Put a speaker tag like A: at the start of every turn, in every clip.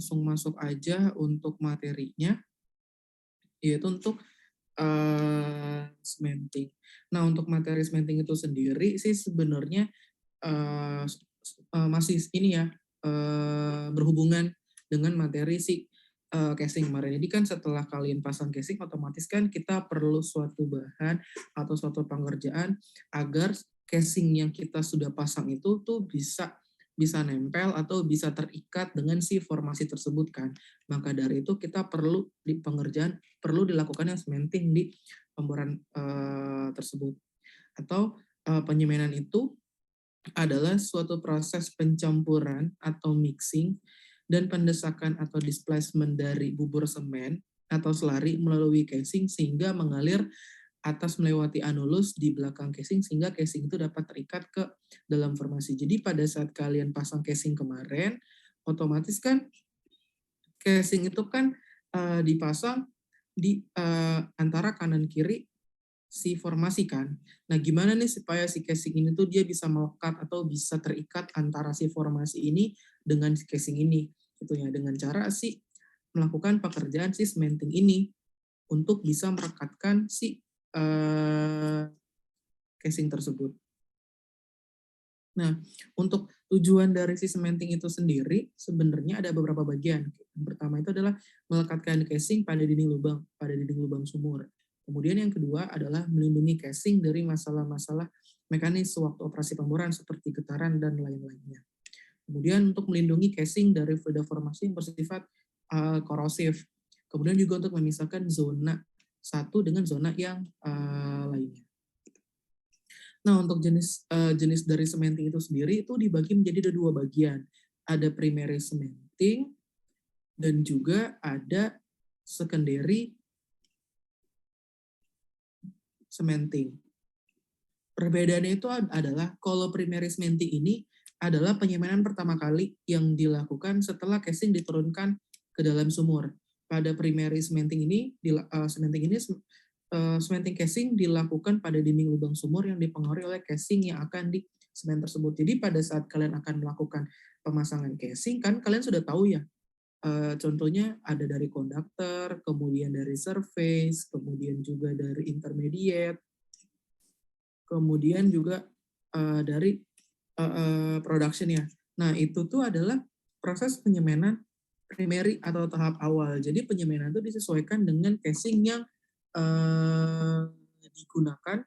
A: langsung masuk aja untuk materinya, yaitu untuk cementing. Nah, untuk materi cementing itu sendiri sih sebenarnya masih ini ya, berhubungan dengan materi si casing kemarin. Jadi kan setelah kalian pasang casing, otomatis kan kita perlu suatu bahan atau suatu pengerjaan agar casing yang kita sudah pasang itu tuh bisa nempel atau bisa terikat dengan si formasi tersebut kan. Maka dari itu kita perlu di pengerjaan perlu dilakukan yang cementing di pemboran tersebut. Atau penyemanan itu adalah suatu proses pencampuran atau mixing dan pendesakan atau displacement dari bubur semen atau selari melalui casing sehingga mengalir atas melewati anulus di belakang casing sehingga casing itu dapat terikat ke dalam formasi. Jadi pada saat kalian pasang casing kemarin, otomatis kan casing itu kan dipasang di antara kanan kiri si formasi kan. Nah, gimana nih supaya si casing ini tuh dia bisa melekat atau bisa terikat antara si formasi ini dengan si casing ini, gitu ya, dengan cara si melakukan pekerjaan si cementing ini untuk bisa merekatkan si casing tersebut. Nah, untuk tujuan dari si cementing itu sendiri sebenarnya ada beberapa bagian. Yang pertama itu adalah melekatkan casing pada dinding lubang sumur. Kemudian yang kedua adalah melindungi casing dari masalah-masalah mekanis sewaktu operasi pemboran seperti getaran dan lain-lainnya. Kemudian untuk melindungi casing dari fluida formasi yang bersifat korosif. Kemudian juga untuk memisahkan zona satu dengan zona yang lainnya. Nah, untuk jenis dari cementing itu sendiri itu dibagi menjadi ada dua bagian. Ada primary cementing dan juga ada secondary cementing. Perbedaannya itu adalah kalau primary cementing ini adalah penyemanan pertama kali yang dilakukan setelah casing diturunkan ke dalam sumur. Pada primary cementing ini, cementing casing dilakukan pada dinding lubang sumur yang dipengaruhi oleh casing yang akan di semen tersebut. Jadi pada saat kalian akan melakukan pemasangan casing, kan kalian sudah tahu ya, contohnya ada dari konduktor, kemudian dari surface, kemudian juga dari intermediate, kemudian juga dari production ya. Nah, itu tuh adalah proses penyemanan primary atau tahap awal. Jadi penyemanan itu disesuaikan dengan casing yang digunakan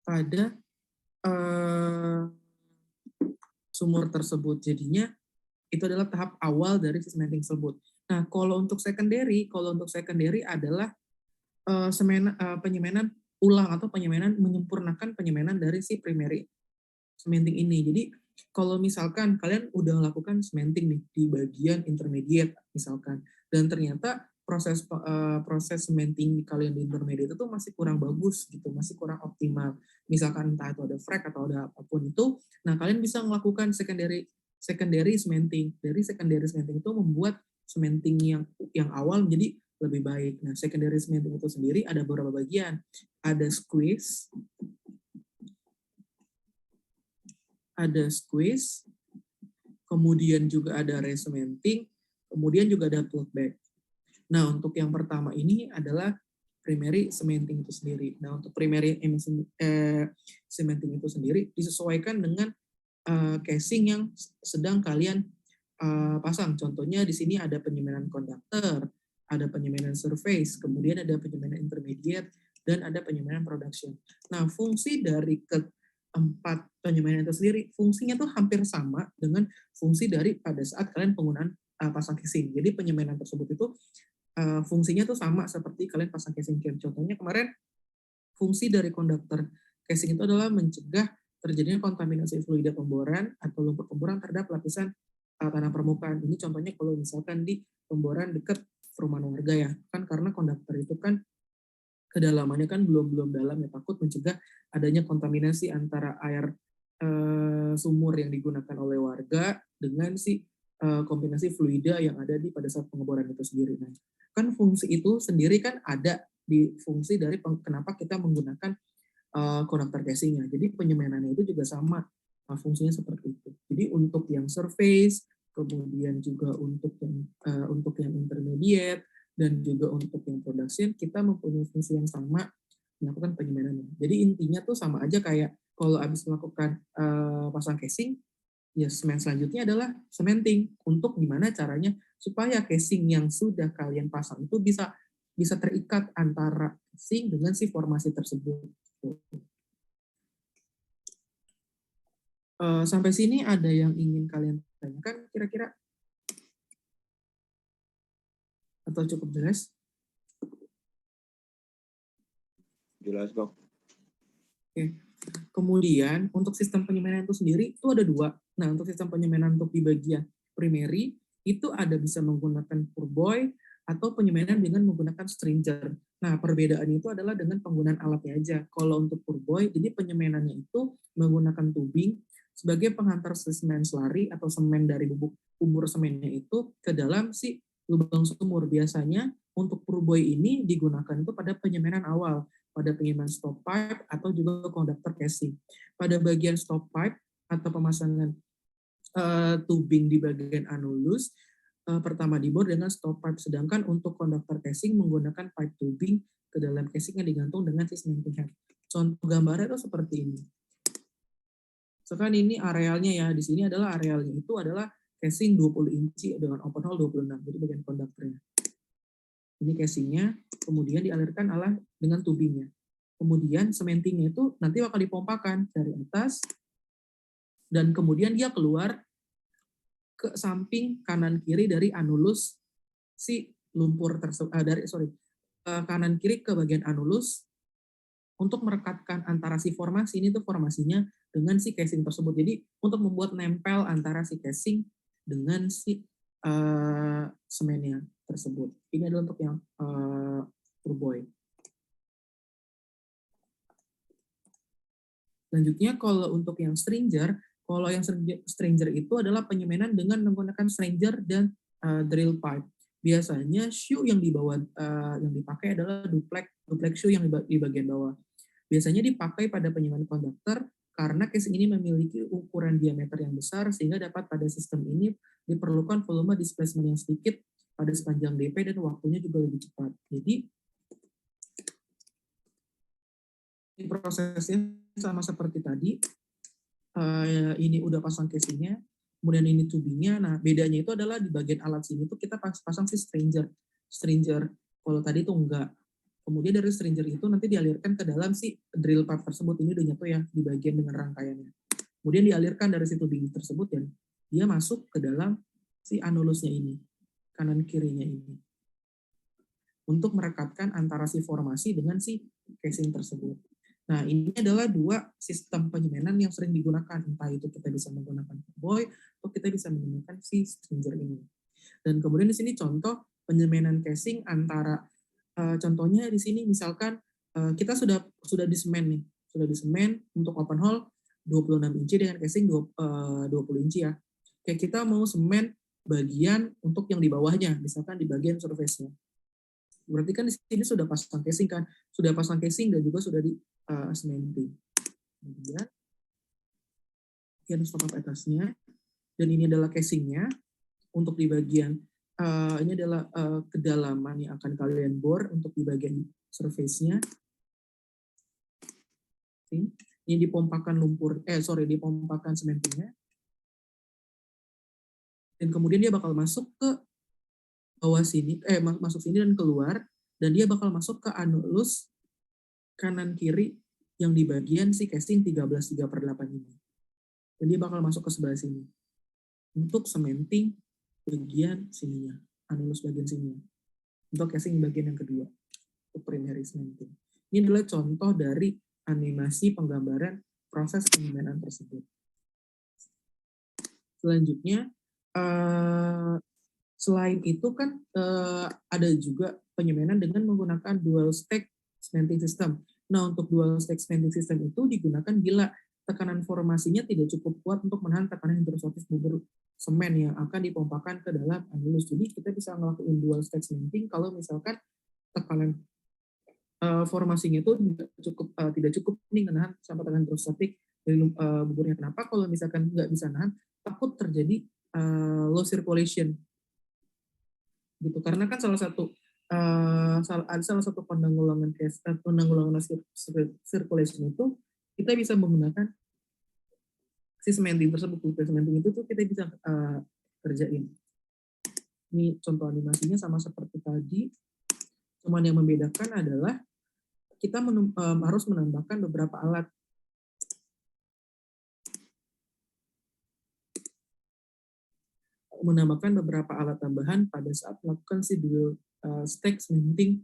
A: pada sumur tersebut. Jadinya itu adalah tahap awal dari cementing tersebut. Nah, kalau untuk secondary adalah penyemanan ulang atau menyempurnakan penyemanan dari si primary cementing ini. Jadi kalau misalkan kalian udah melakukan cementing nih di bagian intermediate misalkan, dan ternyata proses cementing kalian di intermediate itu masih kurang bagus gitu, masih kurang optimal. Misalkan entah itu ada frac atau ada apapun itu, nah kalian bisa melakukan secondary cementing. Dari secondary cementing itu membuat cementing yang awal menjadi lebih baik. Nah, secondary cementing itu sendiri ada beberapa bagian. Ada squeeze, kemudian juga ada re-cementing, kemudian juga ada putback. Nah, untuk yang pertama ini adalah primary cementing itu sendiri. Nah, untuk primary cementing itu sendiri disesuaikan dengan casing yang sedang kalian pasang. Contohnya di sini ada penyemanan konduktor, ada penyemanan surface, kemudian ada penyemanan intermediate, dan ada penyemanan production. Nah, fungsi dari keempat penyemanan itu sendiri, fungsinya tuh hampir sama dengan fungsi dari pada saat kalian penggunaan pasang casing. Jadi penyemanan tersebut itu fungsinya tuh sama seperti kalian pasang casing cam. Contohnya kemarin, fungsi dari konduktor casing itu adalah mencegah terjadinya kontaminasi fluida pemboran atau lumpur pemboran terhadap lapisan tanah permukaan. Ini contohnya kalau misalkan di pemboran dekat perumahan warga ya, kan karena konduktor itu kan kedalamannya kan belum dalam ya, takut mencegah adanya kontaminasi antara air sumur yang digunakan oleh warga dengan si kombinasi fluida yang ada di pada saat pengeboran itu sendiri. Nah, kan fungsi itu sendiri kan ada di fungsi dari kenapa kita menggunakan konduktor casingnya. Jadi penyemenannya itu juga sama, fungsinya seperti itu. Jadi untuk yang surface, kemudian juga untuk yang intermediate, dan juga untuk yang production, kita mempunyai fungsi yang sama melakukan penyemenannya. Jadi intinya tuh sama aja kayak kalau habis melakukan pasang casing, ya semen selanjutnya adalah cementing. Untuk gimana caranya supaya casing yang sudah kalian pasang itu bisa terikat antara casing dengan si formasi tersebut. Sampai sini ada yang ingin kalian tanyakan kira-kira? Atau cukup jelas?
B: Jelas, Bang.
A: Oke. Kemudian untuk sistem penyemanan itu sendiri itu ada dua. Nah, untuk sistem penyemanan untuk di bagian primary itu ada bisa menggunakan pour buoy atau penyemanan dengan menggunakan stringer. Nah, perbedaan itu adalah dengan penggunaan alatnya aja. Kalau untuk pour buoy, jadi penyemenannya itu menggunakan tubing sebagai penghantar semen selari atau semen dari bubuk umur semennya itu ke dalam si lubang sumur. Biasanya untuk pour buoy ini digunakan itu pada penyemanan awal, pada penyemanan stop pipe atau juga konduktor casing. Pada bagian stop pipe atau pemasangan tubing di bagian anulus, pertama dibor dengan stop pipe, sedangkan untuk konduktor casing menggunakan pipe tubing ke dalam casing yang digantung dengan si cementing head. Contoh gambarnya itu seperti ini. Sekarang ini arealnya ya, di sini adalah arealnya itu adalah casing 20 inci dengan open hole 26, jadi bagian konduktornya. Ini casingnya, kemudian dialirkan dengan tubingnya. Kemudian cementingnya itu nanti akan dipompakan dari atas, dan kemudian dia keluar ke samping kanan kiri dari anulus si lumpur tersebut, kanan kiri ke bagian anulus untuk merekatkan antara si formasi ini tuh formasinya dengan si casing tersebut. Jadi untuk membuat nempel antara si casing dengan si semennya tersebut. Ini adalah untuk yang pour buoy. Selanjutnya kalau untuk yang stringer, kalau yang stringer itu adalah penyemanan dengan menggunakan stringer dan drill pipe. Biasanya shoe yang yang dipakai adalah duplex shoe yang di bagian bawah. Biasanya dipakai pada penyemanan konduktor karena casing ini memiliki ukuran diameter yang besar sehingga dapat pada sistem ini diperlukan volume displacement yang sedikit pada sepanjang DP dan waktunya juga lebih cepat. Jadi prosesnya sama seperti tadi. Ini udah pasang casingnya, kemudian ini tubingnya. Nah, bedanya itu adalah di bagian alat sini tuh kita pasang si stringer. Kalau tadi tuh enggak. Kemudian dari stringer itu nanti dialirkan ke dalam si drill pipe tersebut. Ini udah nyatu ya di bagian dengan rangkaiannya. Kemudian dialirkan dari si tubing tersebut dan dia masuk ke dalam si anulusnya ini, kanan kirinya ini, untuk merekatkan antara si formasi dengan si casing tersebut. Nah, ini adalah dua sistem penyemanan yang sering digunakan. Entah itu kita bisa menggunakan buoy atau kita bisa menggunakan si stringer ini. Dan kemudian di sini contoh penyemanan casing antara contohnya di sini misalkan kita sudah disemen nih, sudah disemen untuk open hole 26 inci dengan casing 20 inci ya. Kayak kita mau semen bagian untuk yang di bawahnya, misalkan di bagian surface-nya. Berarti kan di sini sudah pasang casing kan, sudah pasang casing dan juga sudah di cementing. Kemudian stop atasnya, dan ini adalah casingnya. Untuk di bagian ini adalah kedalaman yang akan kalian bor untuk di bagian surface-nya. Ini dipompakan dipompakan cementingnya. Dan kemudian dia bakal masuk ke bawah sini, masuk sini dan keluar, dan dia bakal masuk ke anulus kanan kiri yang di bagian si casing 13/3/8 ini. Dan dia bakal masuk ke sebelah sini untuk cementing bagian sininya, anulus bagian sininya. Untuk casing bagian yang kedua, untuk primary cementing. Ini adalah contoh dari animasi penggambaran proses penyemanan tersebut. Selanjutnya, selain itu kan ada juga penyemanan dengan menggunakan dual stack cementing system. Nah, untuk dual stack cementing system itu digunakan bila tekanan formasinya tidak cukup kuat untuk menahan tekanan hidrostatis bubur semen yang akan dipompakan ke dalam anulus. Jadi kita bisa ngelakuin dual stack cementing kalau misalkan tekanan formasinya itu tidak cukup nih menahan sampai tekanan hidrostatik dari buburnya. Kenapa? Kalau misalkan nggak bisa nahan, takut terjadi low circulation gitu, karena kan ada salah satu penanggulangan circulation itu kita bisa menggunakan si cementing tersebut. Cementing itu tuh kita bisa kerjain. Ini contoh animasinya sama seperti tadi, cuman yang membedakan adalah kita harus menambahkan beberapa alat. Menambahkan beberapa alat tambahan pada saat melakukan si dual stack cementing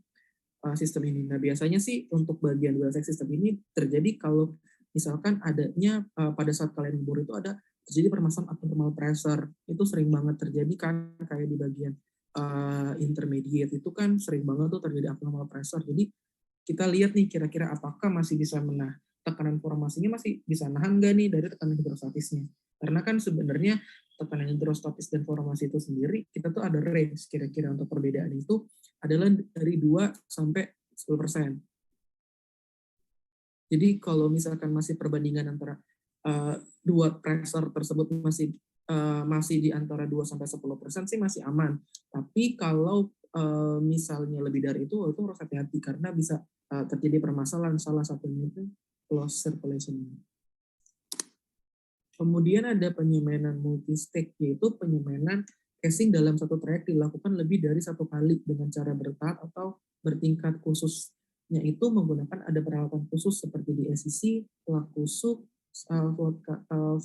A: sistem ini. Nah, biasanya sih untuk bagian dual stack sistem ini terjadi kalau misalkan adanya pada saat kalian ngebor itu ada terjadi permasalahan abnormal pressure. Itu sering banget terjadi kan, kayak di bagian intermediate itu kan sering banget tuh terjadi abnormal pressure. Jadi kita lihat nih kira-kira apakah masih bisa tekanan formasinya masih bisa nahan nggak nih dari tekanan hidrostatisnya. Karena kan sebenarnya tekanan hidrostatis dan formasi itu sendiri, kita tuh ada range kira-kira untuk perbedaan itu adalah dari 2 sampai 10%. Jadi kalau misalkan masih perbandingan antara dua pressure tersebut masih di antara 2 sampai 10% sih masih aman. Tapi kalau misalnya lebih dari itu harus hati-hati karena bisa terjadi permasalahan, salah satunya itu closed circulation. Kemudian ada penyemanan multi-stack, yaitu penyemanan casing dalam satu trayek dilakukan lebih dari satu kali dengan cara bertahap atau bertingkat. Khususnya itu menggunakan ada peralatan khusus seperti di SCC, plug kusuk,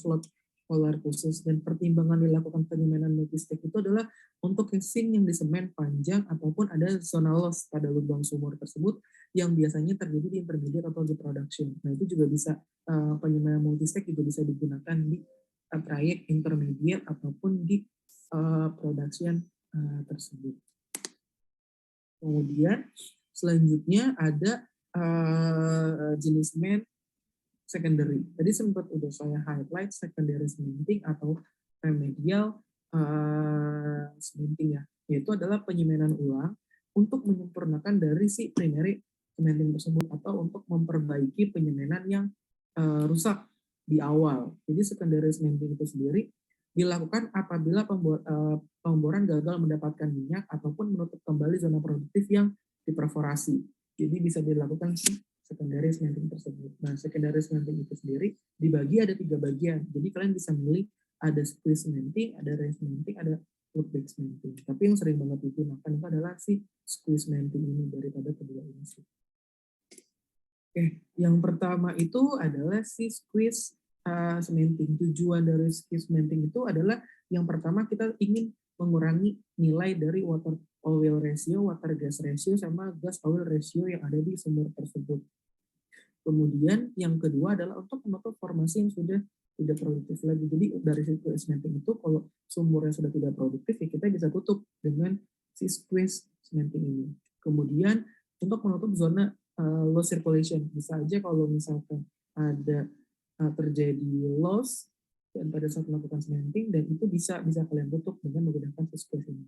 A: float polar khusus. Dan pertimbangan dilakukan penyemanan multi-stack itu adalah untuk casing yang disemen panjang ataupun ada zona loss pada lubang sumur tersebut yang biasanya terjadi di intermediate atau di production. Nah, itu juga bisa penyemanan multi-stack juga bisa digunakan di trayek intermediate ataupun di production tersebut. Kemudian selanjutnya ada jenis semen secondary. Tadi sempat udah saya highlight secondary cementing atau remedial cementing ya, yaitu adalah penyemanan ulang untuk menyempurnakan dari si primary cementing tersebut atau untuk memperbaiki penyemanan yang rusak di awal. Jadi secondary cementing itu sendiri dilakukan apabila pemboran gagal mendapatkan minyak ataupun menutup kembali zona produktif yang diperforasi. Jadi bisa dilakukan secondary cementing tersebut. Nah, secondary cementing itu sendiri dibagi ada 3 bagian. Jadi kalian bisa milih ada squeeze cementing, ada raise cementing, ada loop back cementing. Tapi yang sering banget digunakan itu adalah si squeeze cementing ini daripada kedua ini sih. Oke, yang pertama itu adalah si squeeze cementing. Tujuan dari squeeze cementing itu adalah yang pertama kita ingin mengurangi nilai dari water oil ratio, water gas ratio, sama gas oil ratio yang ada di sumur tersebut. Kemudian yang kedua adalah untuk menutup formasi yang sudah tidak produktif lagi. Jadi dari squeeze cementing itu kalau sumurnya sudah tidak produktif ya kita bisa tutup dengan si squeeze cementing ini. Kemudian untuk menutup zona low circulation, bisa aja kalau misalkan ada terjadi loss dan pada saat melakukan cementing, dan itu bisa kalian tutup dengan menggunakan squeeze ini.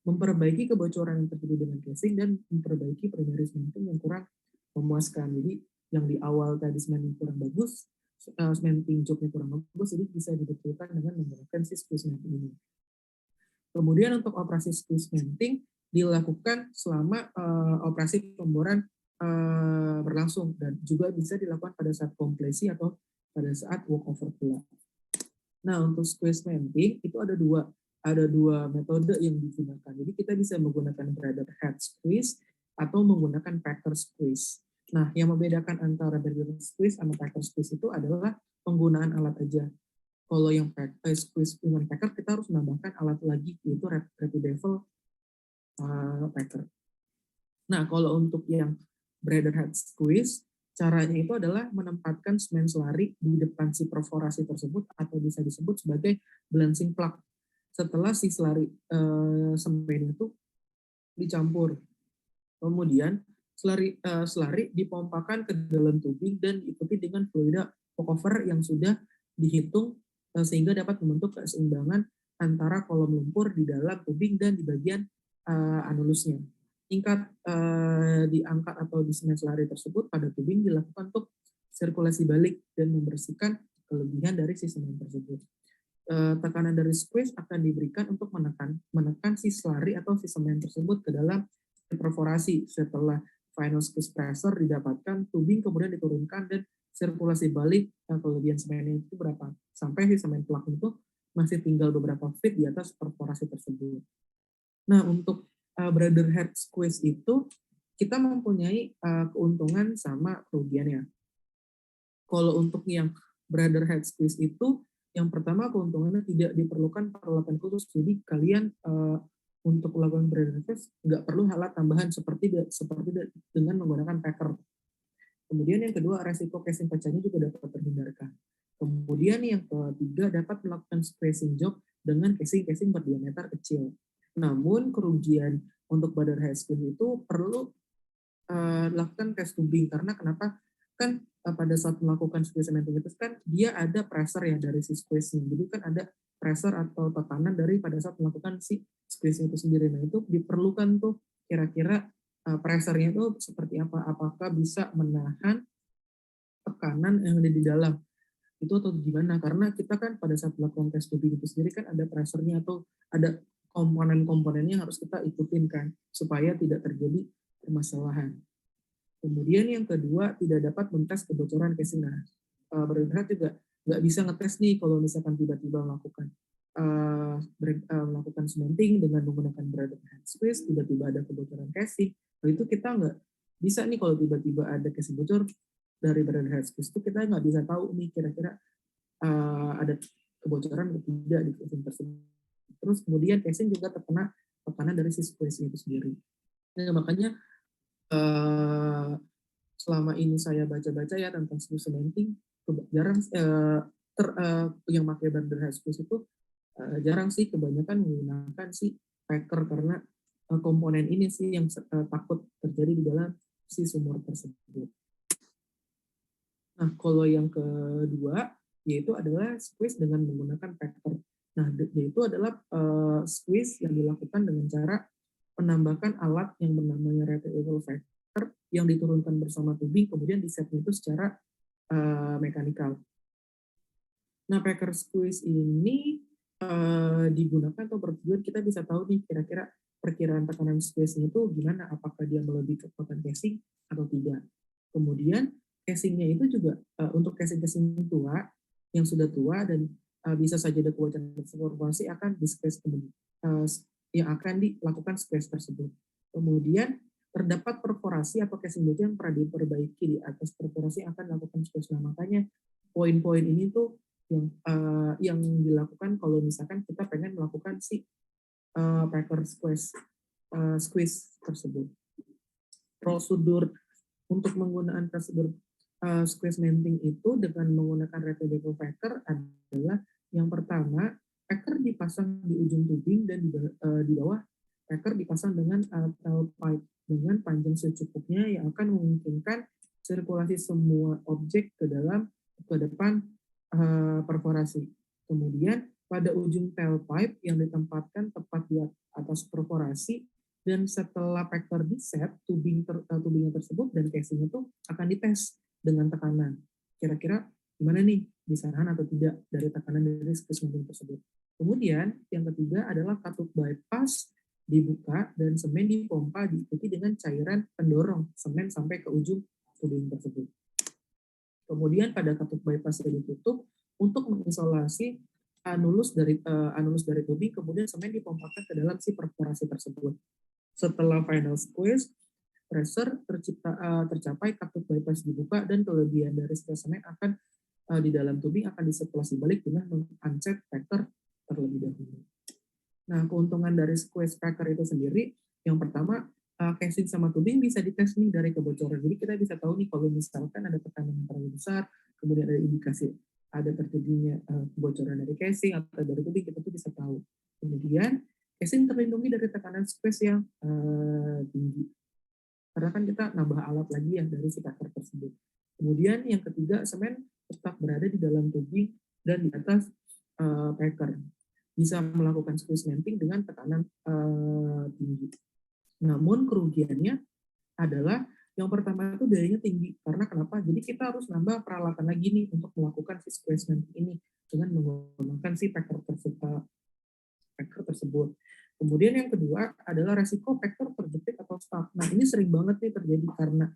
A: Memperbaiki kebocoran yang terjadi dengan casing dan memperbaiki primary cementing yang kurang memuaskan. Jadi yang di awal tadi cementing kurang bagus, cementing jobnya kurang bagus, jadi bisa dibetulkan dengan menggunakan si squeeze cementing ini. Kemudian untuk operasi squeeze cementing dilakukan selama operasi pemboran berlangsung dan juga bisa dilakukan pada saat kompresi atau pada saat walkover pula. Nah, untuk squeeze cementing itu ada dua metode yang digunakan. Jadi kita bisa menggunakan braided head squeeze atau menggunakan packer squeeze. Nah, yang membedakan antara braided squeeze sama packer squeeze itu adalah penggunaan alat aja. Kalau yang squeeze dengan packer kita harus menambahkan alat lagi, yaitu rapid bevel packer. Nah, kalau untuk yang braided head squeeze, caranya itu adalah menempatkan semen selari di depan si perforasi tersebut atau bisa disebut sebagai balancing plug. Setelah si selari semen itu dicampur, kemudian selari dipompakan ke dalam tubing dan diikuti dengan fluida walkover yang sudah dihitung sehingga dapat membentuk keseimbangan antara kolom lumpur di dalam tubing dan di bagian anulusnya. Tingkat diangkat atau di semen selari tersebut pada tubing dilakukan untuk sirkulasi balik dan membersihkan kelebihan dari si semen tersebut. tekanan dari squeeze akan diberikan untuk menekan si slurry atau si semen tersebut ke dalam perforasi. Setelah final squeeze pressure didapatkan, tubing kemudian diturunkan dan sirkulasi balik kelebihan semen itu berapa, sampai si semen plak itu masih tinggal beberapa feet di atas perforasi tersebut. Nah, untuk brother head squeeze itu kita mempunyai keuntungan sama kerugiannya. Kalau untuk yang brother head squeeze itu, yang pertama keuntungannya tidak diperlukan peralatan khusus. Jadi kalian untuk melakukan brother head squeeze nggak perlu alat tambahan seperti dengan menggunakan packer. Kemudian yang kedua, resiko casing pecahnya juga dapat terhindarkan. Kemudian yang ketiga, dapat melakukan squeezing job dengan casing berdiameter kecil. Namun kerugian untuk brother head squeeze itu perlu lakukan tes tubing, karena kenapa, kan pada saat melakukan squeeze cementing itu kan dia ada pressure ya dari si squeeze-nya, jadi kan ada pressure atau tekanan dari pada saat melakukan si squeeze itu sendiri. Nah itu diperlukan tuh kira-kira pressure-nya itu seperti apa, apakah bisa menahan tekanan yang ada di dalam itu atau gimana, karena kita kan pada saat melakukan tes tubing itu sendiri kan ada pressure-nya atau ada komponen-komponennya yang harus kita ikutin kan supaya tidak terjadi permasalahan. Kemudian yang kedua, tidak dapat mentes kebocoran casing. Nah, berarti juga nggak bisa ngetes nih kalau misalkan tiba-tiba melakukan cementing dengan menggunakan brother head squeeze, tiba-tiba ada kebocoran casing. Nah, itu kita nggak bisa nih kalau tiba-tiba ada casing bocor dari brother head squeeze itu kita nggak bisa tahu nih kira-kira ada kebocoran atau tidak di casing tersebut. Terus kemudian casing juga terkena tekanan dari si squeeze itu sendiri. Nah, makanya selama ini saya baca-baca ya tentang squeeze cementing, jarang yang pakai brother head squeeze itu jarang sih, kebanyakan menggunakan si packer karena komponen ini sih yang takut terjadi di dalam si sumur tersebut. Nah, kalau yang kedua yaitu adalah squeeze dengan menggunakan packer. Nah, yaitu adalah squeeze yang dilakukan dengan cara menambahkan alat yang bernamanya retrieval factor yang diturunkan bersama tubing, kemudian disetnya itu secara mekanikal. Nah, packer squeeze ini digunakan atau bertujuan kita bisa tahu nih kira-kira perkiraan tekanan squeeze-nya itu gimana, apakah dia melebihi kekuatan casing atau tidak. Kemudian casingnya itu juga untuk casing-casing tua yang sudah tua dan bisa saja ada kebocoran perforasi akan di-squeeze kemudian yang akan dilakukan squeeze tersebut. Kemudian terdapat perforasi atau casing bocor yang pernah diperbaiki di atas perforasi akan dilakukan squeeze. Nah, makanya poin-poin ini tuh yang dilakukan kalau misalkan kita pengen melakukan si packer squeeze tersebut. Prosedur untuk menggunakan prosedur squeeze cementing itu dengan menggunakan retrieval factor adalah yang pertama, packer dipasang di ujung tubing dan di bawah packer dipasang dengan tail pipe dengan panjang secukupnya yang akan memungkinkan sirkulasi semua objek ke depan perforasi. Kemudian pada ujung tailpipe yang ditempatkan tepat di atas perforasi, dan setelah packer di-set, tubingnya tersebut dan casing itu akan dites dengan tekanan. Kira-kira gimana nih, bisa nahan atau tidak dari tekanan dari squeeze cementing tersebut. Kemudian yang ketiga adalah katup bypass dibuka dan semen dipompa diikuti dengan cairan pendorong semen sampai ke ujung tubing tersebut. Kemudian pada katup bypass ditutup untuk mengisolasi anulus dari tubing, kemudian semen dipompakan ke dalam si perforasi tersebut. Setelah final squeeze, pressure tercapai, katup bypass dibuka dan kelebihan dari squeeze semen akan di dalam tubing akan disirkulasi balik dengan men-unset packer terlebih dahulu. Nah, keuntungan dari squeeze packer itu sendiri, yang pertama, casing sama tubing bisa dites nih dari kebocoran. Jadi kita bisa tahu nih kalau misalkan ada tekanan yang terlalu besar, kemudian ada indikasi ada terjadinya kebocoran dari casing atau dari tubing, kita tuh bisa tahu. Kemudian casing terlindungi dari tekanan squeeze yang tinggi. Karena kan kita nambah alat lagi ya dari si packer tersebut. Kemudian yang ketiga, semen tetap berada di dalam tubing dan di atas packer. Bisa melakukan squeeze cementing dengan tekanan tinggi. Namun kerugiannya adalah yang pertama itu biayanya tinggi. Karena kenapa? Jadi kita harus nambah peralatan lagi nih untuk melakukan si squeeze cementing ini. dengan menggunakan si packer tersebut. Kemudian yang kedua adalah resiko packer terjepit atau stuck. Nah, ini sering banget nih terjadi karena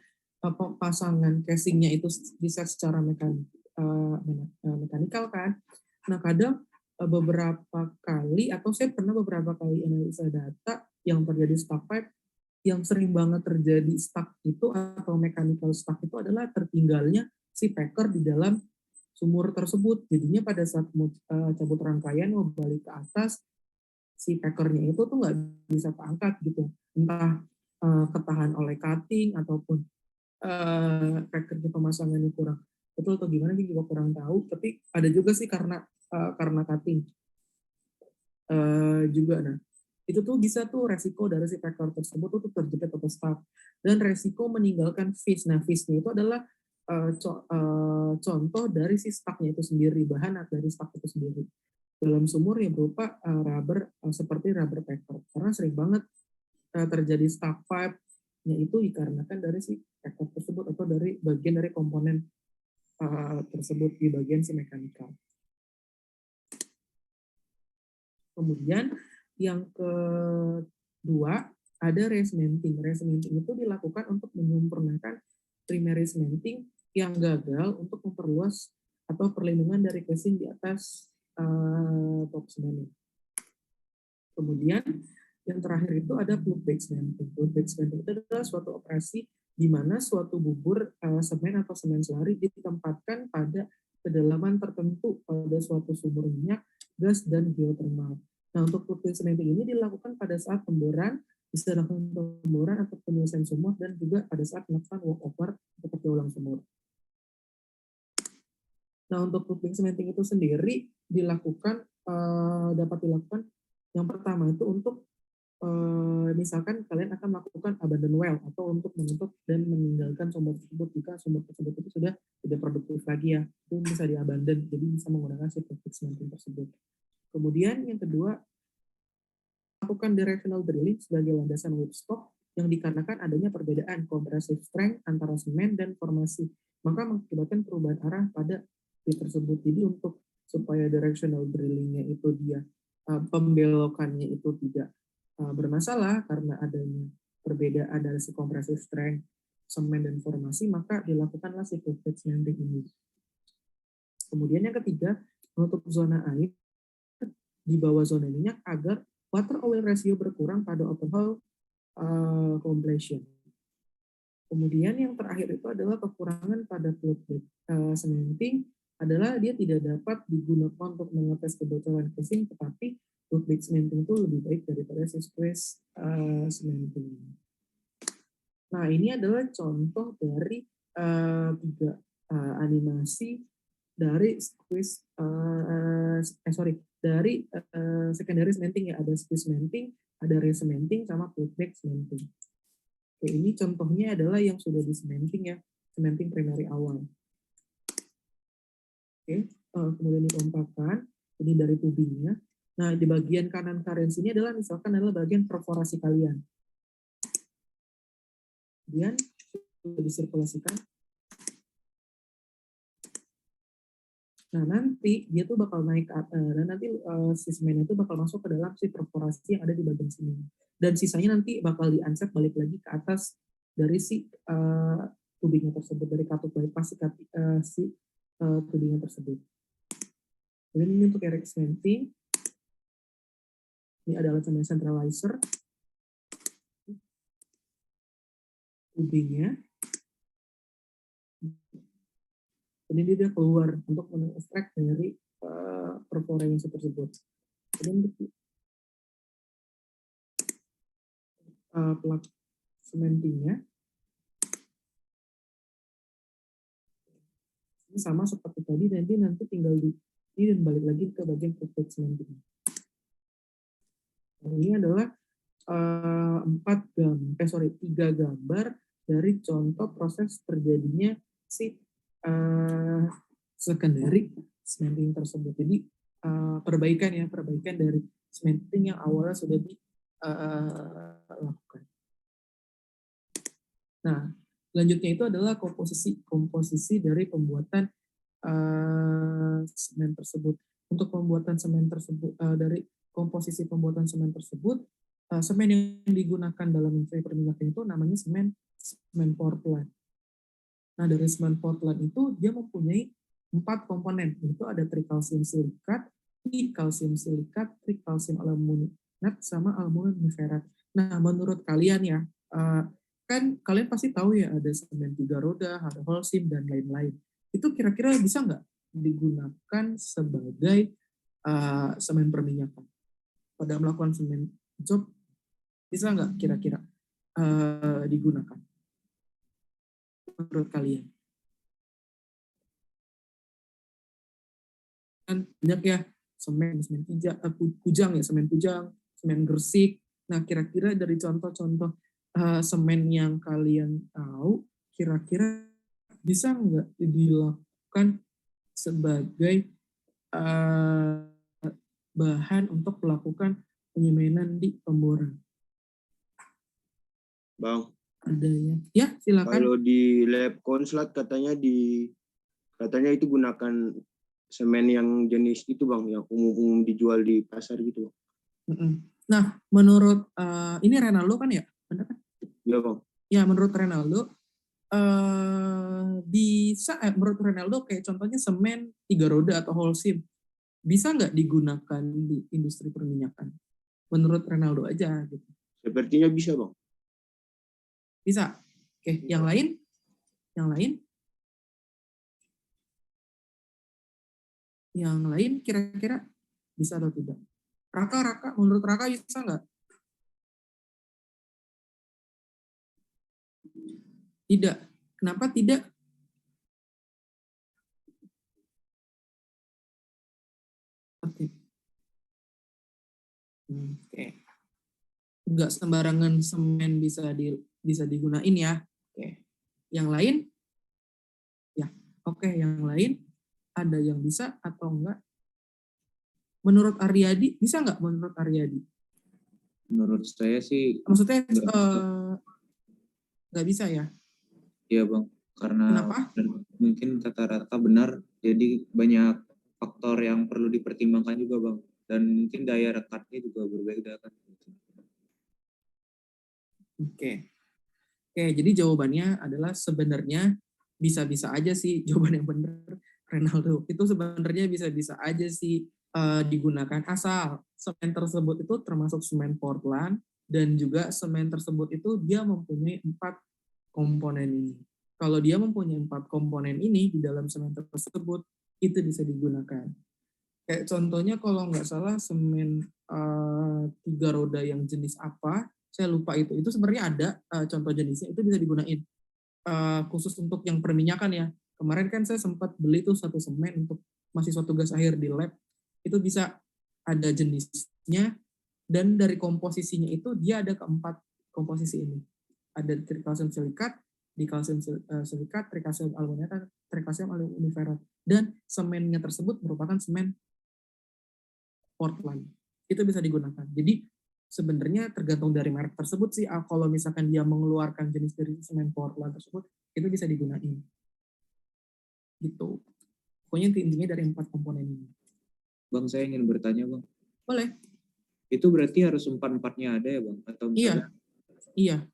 A: pasangan casingnya itu bisa secara mekanikal kan. Nah, kadang beberapa kali, atau saya pernah beberapa kali analisa data yang terjadi stuck pipe, yang sering banget terjadi stuck itu atau mechanical stuck itu adalah tertinggalnya si packer di dalam sumur tersebut. Jadinya pada saat cabut rangkaian mau balik ke atas, si packernya itu tuh nggak bisa keangkat gitu. Entah ketahan oleh cutting ataupun packer pemasangannya kurang betul atau gimana, dia juga kurang tahu. Tapi ada juga sih karena cutting juga. Nah, itu tuh bisa tuh resiko dari si packer tersebut tuh terjepit atau stuck, dan resiko meninggalkan fish. Nah, fishnya itu adalah contoh dari si stucknya itu sendiri, bahan dari stuck itu sendiri dalam sumur yang berupa rubber, seperti rubber packer. Karena sering banget terjadi stuck pipe-nya itu dikarenakan dari si packer tersebut atau dari bagian dari komponen tersebut di bagian si mekanikal. Kemudian yang kedua ada resementing. Resementing itu dilakukan untuk menyempurnakan primary cementing yang gagal untuk memperluas atau perlindungan dari casing di atas top cementing. Kemudian yang terakhir itu ada plug bag cementing. Plug bag cementing itu adalah suatu operasi di mana suatu bubur semen atau semen selari ditempatkan pada kedalaman tertentu pada suatu sumur minyak, gas, dan geothermal. Nah, untuk plug bag cementing ini dilakukan pada saat pemboran, bisa dilakukan pemboran atau penyelesaian sumur, dan juga pada saat melakukan walkover atau pencari ulang sumur. Nah, untuk plug bag cementing itu sendiri dapat dilakukan yang pertama itu untuk misalkan kalian akan melakukan abandon well atau untuk menutup dan meninggalkan sumur tersebut jika sumur tersebut itu sudah tidak produktif lagi ya, itu bisa diabandon, jadi bisa menggunakan si plug bag cementing tersebut. Kemudian yang kedua, lakukan directional drilling sebagai landasan whipstock yang dikarenakan adanya perbedaan compressive strength antara semen dan formasi, maka mengakibatkan perubahan arah pada bit tersebut. Jadi untuk supaya directional drillingnya itu dia pembelokannya itu tidak bermasalah karena adanya perbedaan dari si compressive strength semen dan formasi, maka dilakukanlah si plug bag cementing ini. Kemudian yang ketiga, menutup zona air di bawah zona minyak agar water oil ratio berkurang pada open hole completion. Kemudian yang terakhir itu adalah kekurangan pada plug bag cementing adalah dia tidak dapat digunakan untuk mengetes kebocoran casing, tetapi plug bag cementing itu lebih baik daripada si squeeze cementing. Nah, ini adalah contoh dari tiga animasi dari squeeze dari secondary cementing ya, ada squeeze cementing, ada re-cementing, sama plug bag cementing. Oke, ini contohnya adalah yang sudah di cementing ya, cementing primary awal. Oke, kemudian dikompakkan, ini dari tubingnya. Nah, di bagian kanan karen sini adalah misalkan adalah bagian perforasi kalian. Kemudian sudah disirkulasikan. Nah, nanti dia tuh bakal naik dan nanti si semen itu bakal masuk ke dalam si perforasi yang ada di bagian sini. Dan sisanya nanti bakal di-unset balik lagi ke atas dari si tubingnya tersebut, dari katup bypass si tubingnya tersebut. Kemudian ini untuk erect cementing. Ini adalah centralizer. Tubingnya. Dan ini dia keluar untuk mengekstrak dari perforasi tersebut. Kemudian plug cementingnya. Ini sama seperti tadi, nanti tinggal di ini dan balik lagi ke bagian plug cementing. Nah, ini adalah 3 gambar dari contoh proses terjadinya si secondary cementing tersebut. Jadi perbaikan dari cementing yang awalnya sudah dilakukan. Nah, selanjutnya itu adalah komposisi dari pembuatan semen tersebut. Untuk pembuatan semen tersebut, dari komposisi pembuatan semen tersebut, semen yang digunakan dalam industri perminyakan itu namanya semen Portland. Nah, dari semen Portland itu dia mempunyai 4 komponen, yaitu ada trikalsium silikat, dikalsium silikat, trikalsium aluminat, sama aluminium niferat. Nah, menurut kalian ya, kan kalian pasti tahu ya ada semen 3 roda, ada Holcim, dan lain-lain. Itu kira-kira bisa nggak digunakan sebagai semen perminyakan? Pada melakukan semen job, bisa nggak kira-kira digunakan menurut kalian? Kan banyak ya semen kujang ya, semen kujang, semen Gresik. Nah, kira-kira dari contoh-contoh semen yang kalian tahu, kira-kira bisa nggak dilakukan sebagai bahan untuk melakukan penyemanan di pemboran?
B: Bang,
A: Ada ya? Ya, silakan.
B: kalau di lab konslet katanya itu gunakan semen yang jenis itu bang, yang umum dijual di pasar gitu.
A: Nah, menurut ini Renaldo kan ya? Benar kan?
B: Iya bang.
A: Ya, menurut Renaldo bisa menurut Renaldo kayak contohnya semen 3 roda atau Holcim bisa nggak digunakan di industri perminyakan? Menurut Renaldo aja gitu.
B: Sepertinya bisa bang.
A: Bisa. Oke, yang lain? Yang lain? Yang lain kira-kira bisa atau tidak? Raka, menurut Raka bisa nggak? Tidak. Kenapa tidak? Oke. Oke. Nggak sembarangan semen bisa digunain ya. Oke. Yang lain? Ya. Oke, yang lain ada yang bisa atau enggak? Menurut Aryadi, bisa nggak menurut Aryadi?
C: Menurut saya sih
A: Maksudnya nggak bisa ya?
C: iya bang, karena
A: Kenapa?
C: mungkin kata Raka benar, jadi banyak faktor yang perlu dipertimbangkan juga bang, dan mungkin daya rekatnya juga berbeda kan.
A: Oke. Oke, jadi jawabannya adalah sebenarnya bisa-bisa aja sih jawaban yang benar, Renaldo. Itu sebenarnya bisa-bisa aja sih digunakan asal semen tersebut itu termasuk semen Portland dan juga semen tersebut itu dia mempunyai 4 komponen ini. Kalau dia mempunyai 4 komponen ini di dalam semen tersebut itu bisa digunakan. Kayak contohnya kalau nggak salah semen 3 roda yang jenis apa, saya lupa itu. Itu sebenarnya ada contoh jenisnya, itu bisa digunain. Khusus untuk yang perminyakan ya. Kemarin kan saya sempat beli tuh satu semen untuk mahasiswa tugas akhir di lab. Itu bisa ada jenisnya, dan dari komposisinya itu dia ada keempat komposisi ini. Ada trikalsium silikat, dikalsium silikat, trikalsium aluminat, trikalsium aluminiferat. Dan semennya tersebut merupakan semen Portland. Itu bisa digunakan. Jadi sebenarnya tergantung dari merek tersebut sih. Kalau misalkan dia mengeluarkan jenis dari semen Portland tersebut, itu bisa digunain. Gitu. Pokoknya intinya dari 4 komponen ini.
C: Bang, saya ingin bertanya bang.
A: Boleh.
C: Itu berarti harus empat-empatnya ada ya bang? Atau misalnya,
A: Iya.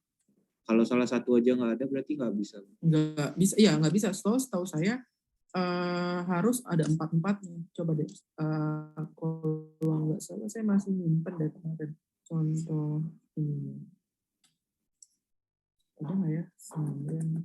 C: kalau salah satu aja nggak ada berarti nggak bisa?
A: Nggak bisa. Iya, nggak bisa. Setahu saya harus ada 4-empatnya. Coba deh. Kalau nggak salah saya masih nyimpen dari kemarin. Contoh ini. Ada nggak ya? 9.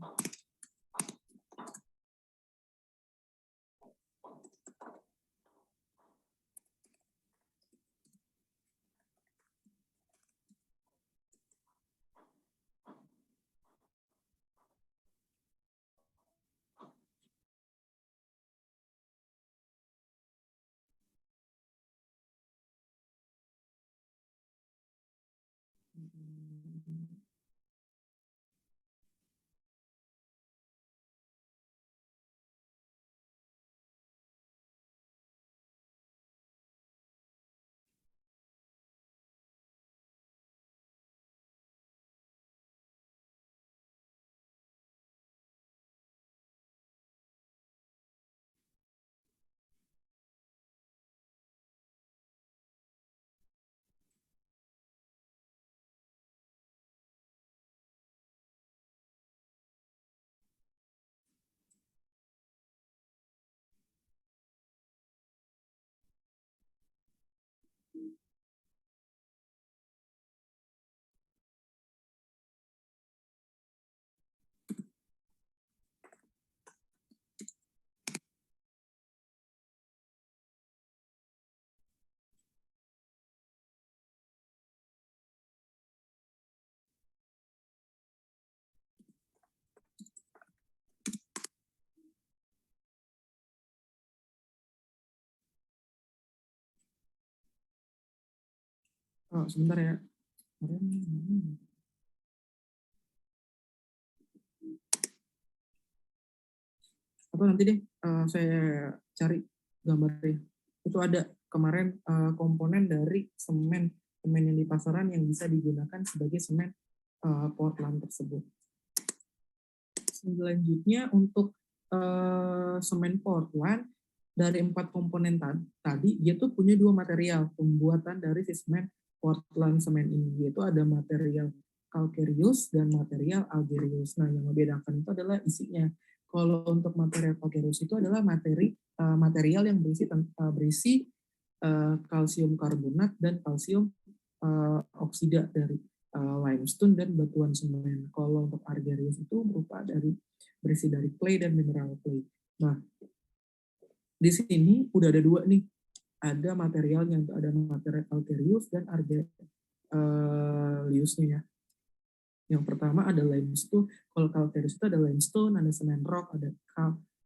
A: Oh, sebentar ya. Atau nanti deh saya cari gambarnya. Itu ada kemarin komponen dari semen yang di pasaran yang bisa digunakan sebagai semen Portland tersebut. Selanjutnya untuk semen Portland dari 4 komponen tadi dia tuh punya 2 material pembuatan dari si semen Portland semen ini, yaitu ada material calcareous dan material algareous. Nah, yang membedakan itu adalah isinya. Kalau untuk material calcareous itu adalah material yang berisi kalsium karbonat dan kalsium oksida dari limestone dan batuan semen. Kalau untuk algareous itu berisi dari clay dan mineral clay. Nah, di sini udah ada 2 nih. Ada materialnya, ada material calcareous dan argillous-nya. Yang pertama ada limestone. Kalau calcareous itu ada limestone, ada semen rock, ada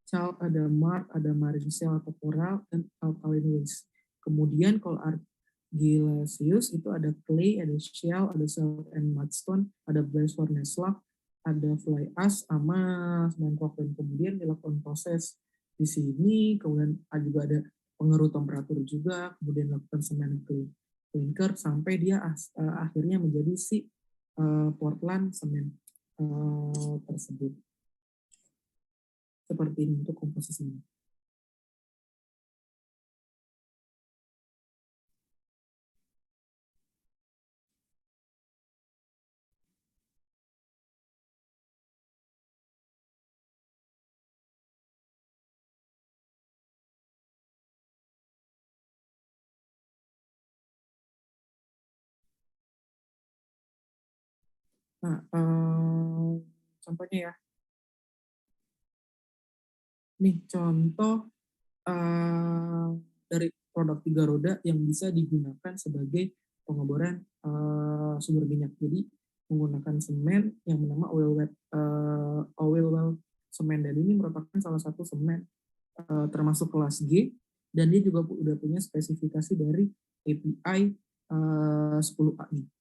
A: chalk, ada marl, ada marine shell atau coral, dan alkaline waste. Kemudian kalau argillaceous itu ada clay, ada shell, ada salt and mudstone, ada blast furnace rock, ada fly ash, sama semen rock, dan kemudian dilakukan proses di sini. Kemudian juga ada pengaruh temperatur juga, kemudian lakukan semen clinker sampai dia akhirnya menjadi si Portland semen tersebut. Seperti ini untuk komposisinya. Nah, contohnya ya. Nih contoh dari produk 3 roda yang bisa digunakan sebagai pengeboran sumber minyak. Jadi menggunakan semen yang bernama oil well semen, dan ini merupakan salah satu semen termasuk kelas G, dan dia juga udah punya spesifikasi dari API 10A nih.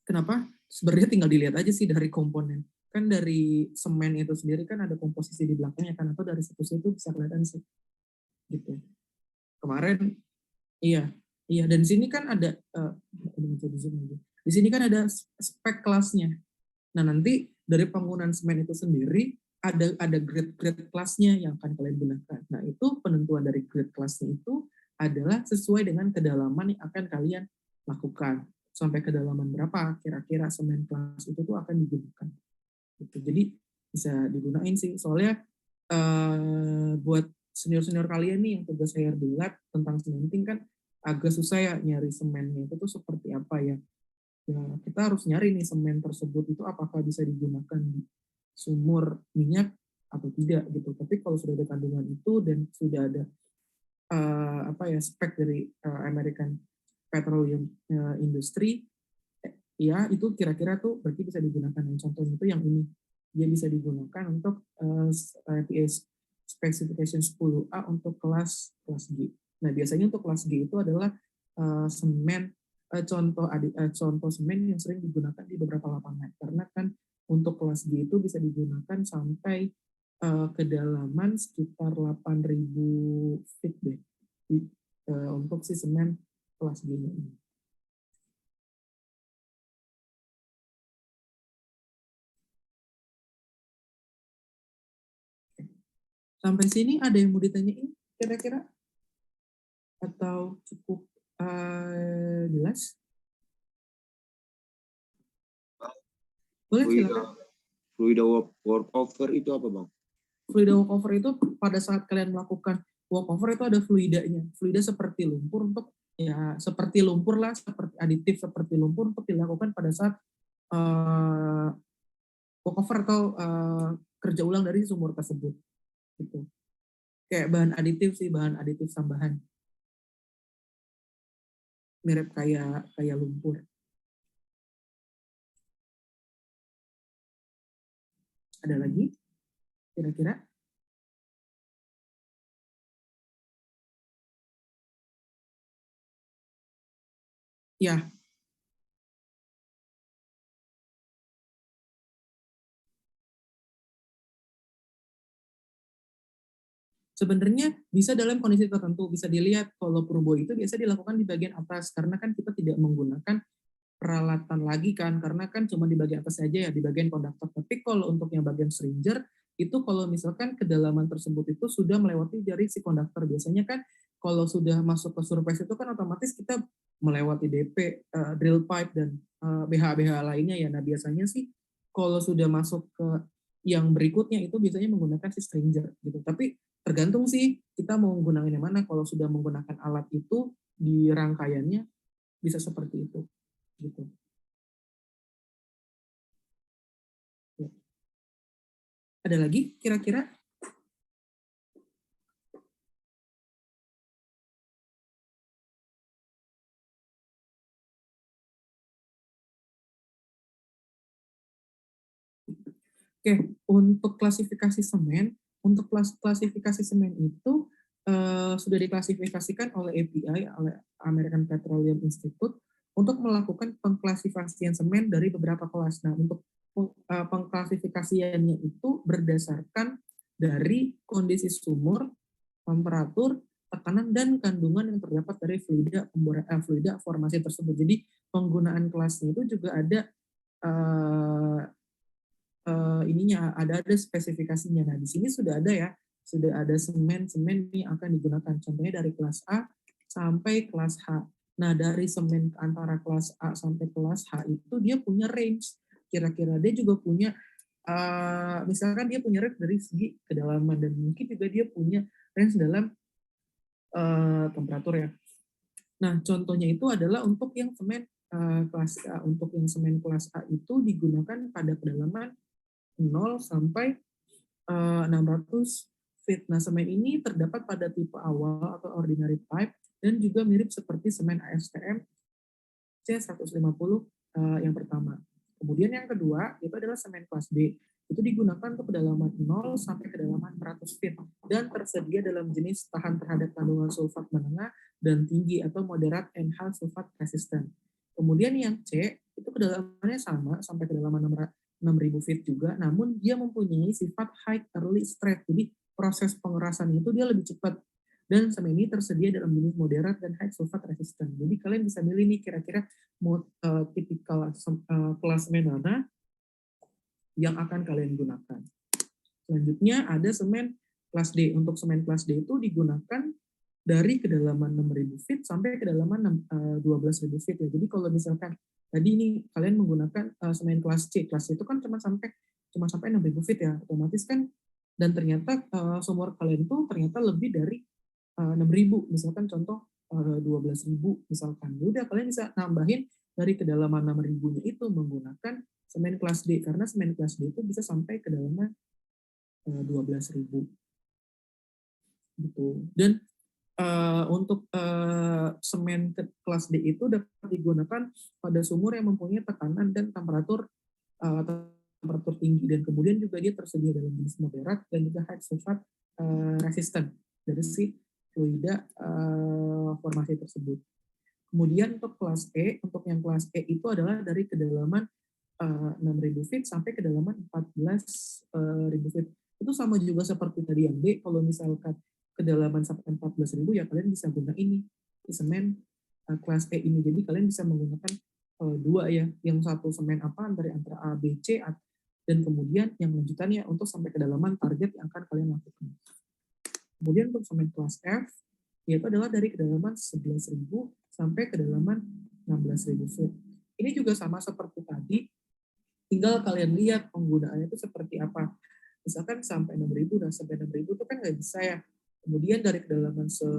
A: Kenapa? Sebenarnya tinggal dilihat aja sih dari komponen. Kan dari semen itu sendiri kan ada komposisi di belakangnya kan, atau dari situs itu bisa kelihatan sih. Gitu. Kemarin, iya, iya. Dan di sini kan ada, di sini kan ada spek kelasnya. Nah, nanti dari penggunaan semen itu sendiri ada grade kelasnya yang akan kalian gunakan. Nah, itu penentuan dari grade kelasnya itu adalah sesuai dengan kedalaman yang akan kalian lakukan. Sampai kedalaman berapa kira-kira semen kelas itu tuh akan digunakan. Gitu. Jadi bisa digunain sih. Soalnya buat senior-senior kalian nih yang tugas saya buat tentang cementing kan agak susah ya nyari semennya itu tuh seperti apa ya. Ya, kita harus nyari nih semen tersebut itu apakah bisa digunakan di sumur minyak atau tidak gitu. Tapi kalau sudah ada kandungan itu dan sudah ada spek dari American Petroleum Industry, ya itu kira-kira tuh berarti bisa digunakan. Yang contohnya itu yang ini, dia bisa digunakan untuk specification 10A untuk kelas G. Nah, biasanya untuk kelas G itu adalah semen contoh semen yang sering digunakan di beberapa lapangan, karena kan untuk kelas G itu bisa digunakan sampai kedalaman sekitar 8.000 feet deh untuk si semen kelas G ini. Sampai sini ada yang mau ditanyain kira-kira? Atau cukup jelas? Boleh silakan.
B: Fluida walkover itu apa, Bang?
A: Fluida walkover itu pada saat kalian melakukan walkover itu ada fluidanya. Fluida seperti lumpur untuk seperti lumpur lah, seperti aditif seperti lumpur untuk dilakukan pada saat walkover atau kerja ulang dari sumur tersebut. Gitu. Kayak bahan aditif sih, bahan aditif tambahan. Mirip kayak lumpur. Ada lagi? Kira-kira? Ya, sebenarnya bisa dalam kondisi tertentu, bisa dilihat kalau purbo itu biasa dilakukan di bagian atas, karena kan kita tidak menggunakan peralatan lagi kan, karena kan cuma di bagian atas saja ya, di bagian konduktor. Tapi kalau untuk yang bagian stringer, itu kalau misalkan kedalaman tersebut itu sudah melewati dari si konduktor. Biasanya kan kalau sudah masuk ke surface itu kan otomatis kita melewati DP, drill pipe, dan BH-BH lainnya ya. Nah biasanya sih kalau sudah masuk ke yang berikutnya itu biasanya menggunakan si stringer gitu. Tapi tergantung sih kita mau menggunakan yang mana. Kalau sudah menggunakan alat itu di rangkaiannya bisa seperti itu gitu. Ya. Ada lagi kira-kira? Oke, untuk klasifikasi semen, untuk klasifikasi semen itu sudah diklasifikasikan oleh API, oleh American Petroleum Institute, untuk melakukan pengklasifikasian semen dari beberapa kelas. Nah, untuk pengklasifikasiannya itu berdasarkan dari kondisi sumur, temperatur, tekanan, dan kandungan yang terdapat dari fluida formasi tersebut. Jadi penggunaan kelasnya itu juga ada eh, ininya, ada spesifikasinya. Nah, di sini sudah ada ya, sudah ada semen-semen yang akan digunakan. Contohnya dari kelas A sampai kelas H. Nah, dari semen antara kelas A sampai kelas H itu dia punya range. Kira-kira dia juga punya, misalkan dia punya range dari segi kedalaman, dan mungkin juga dia punya range dalam temperatur ya. Nah, contohnya itu adalah untuk yang semen kelas A. Untuk yang semen kelas A itu digunakan pada kedalaman 0 sampai 600 feet. Nah, semen ini terdapat pada tipe awal atau ordinary pipe, dan juga mirip seperti semen ASTM C150 yang pertama. Kemudian yang kedua itu adalah semen kelas B. Itu digunakan untuk kedalaman 0 sampai kedalaman 100 feet dan tersedia dalam jenis tahan terhadap kandungan sulfat menengah dan tinggi atau moderate and high sulfat resistant. Kemudian yang C itu kedalamannya sama sampai kedalaman 6.000 feet juga, namun dia mempunyai sifat high early stress. Jadi proses pengerasan itu dia lebih cepat, dan semen ini tersedia dalam jenis moderat dan high sulfat resistant. Jadi kalian bisa milih nih kira-kira mau tipikal kelas semen mana yang akan kalian gunakan. Selanjutnya ada semen kelas D. Untuk semen kelas D itu digunakan dari kedalaman 6.000 feet sampai kedalaman 12.000 feet ya. Jadi kalau misalkan tadi ini kalian menggunakan semen kelas C, kelas C itu kan cuma sampai 6.000 feet ya, otomatis kan, dan ternyata sumur kalian itu ternyata lebih dari 6.000, misalkan contoh 12.000 misalkan. Ya udah kalian bisa nambahin dari kedalaman 6.000-nya itu menggunakan semen kelas D, karena semen kelas D itu bisa sampai kedalaman 12.000 gitu. Dan untuk semen kelas D itu dapat digunakan pada sumur yang mempunyai tekanan dan temperatur tinggi, dan kemudian juga dia tersedia dalam jenis moderat dan juga high sulfat resistant dari si fluida formasi tersebut. Kemudian untuk kelas E, untuk yang kelas E itu adalah dari kedalaman 6.000 feet sampai kedalaman 14.000 feet. Itu sama juga seperti tadi yang D, kalau misalkan kedalaman sampai 14.000 ya kalian bisa guna ini, semen kelas E ini. Jadi kalian bisa menggunakan dua ya, yang satu semen apa dari antara A, B, C, dan kemudian yang lanjutannya untuk sampai kedalaman target yang akan kalian lakukan. Kemudian untuk semen kelas F, yaitu adalah dari kedalaman 11.000 sampai kedalaman 16.000 feet. Ini juga sama seperti tadi, tinggal kalian lihat penggunaannya itu seperti apa. Misalkan sampai 6.000, dan sampai 6.000 itu kan nggak bisa ya. Kemudian dari kedalaman 10.000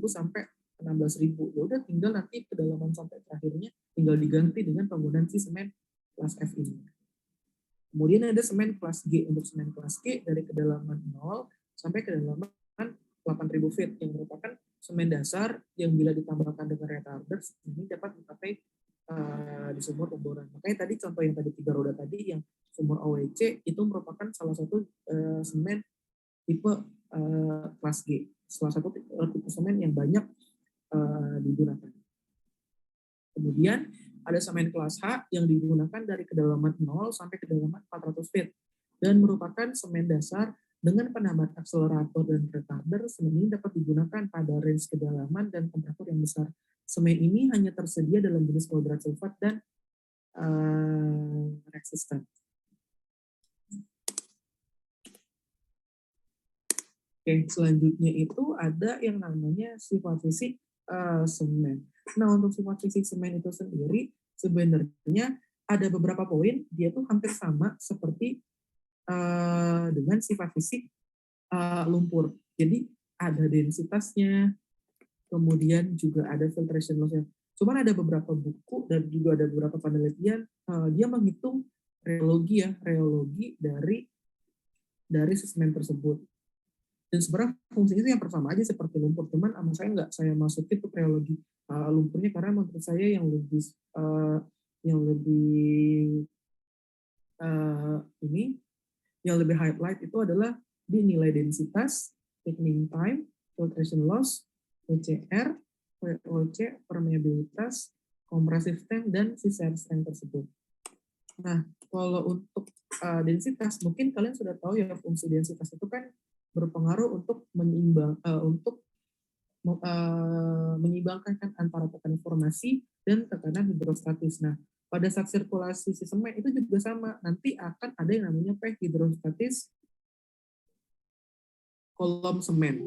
A: sampai 16.000, ya udah tinggal nanti kedalaman sampai terakhirnya tinggal diganti dengan penggunaan si semen kelas F ini. Kemudian ada semen kelas G. Untuk semen kelas G dari kedalaman 0 sampai kedalaman 8.000 feet, yang merupakan semen dasar yang bila ditambahkan dengan retarders ini dapat mencapai di sumur pemboran. Makanya tadi contoh yang tadi 3 roda tadi yang sumur OWC itu merupakan salah satu semen tipe kelas G. Salah satu tipe semen yang banyak digunakan. Kemudian ada semen kelas H yang digunakan dari kedalaman 0 sampai kedalaman 400 feet dan merupakan semen dasar dengan penambahan akselerator dan retarder. Semen ini dapat digunakan pada range kedalaman dan temperatur yang besar. Semen ini hanya tersedia dalam jenis moderat sulfat dan resistan. Oke, selanjutnya itu ada yang namanya sifat fisik semen. Nah, untuk sifat fisik semen itu sendiri sebenarnya ada beberapa poin, dia tuh hampir sama seperti dengan sifat fisik lumpur. Jadi ada densitasnya, kemudian juga ada filtration loss-nya. Cuman ada beberapa buku dan juga ada beberapa penelitian dia menghitung reologi dari semen tersebut. Dan sebenarnya fungsinya itu yang pertama aja seperti lumpur, cuman sama saya nggak saya masukin ke reologi lumpurnya karena menurut saya yang lebih yang lebih highlight itu adalah di nilai densitas, thickening time, filtration loss, PCR, VOC, permeabilitas, compressive strength, dan shear strength tersebut. Nah, kalau untuk densitas, mungkin kalian sudah tahu ya fungsi densitas itu kan berpengaruh untuk menyeimbangkan antara tekanan formasi dan tekanan hidrostatis. Nah, pada saat sirkulasi si semen itu juga sama, nanti akan ada yang namanya P hidrostatis kolom semen.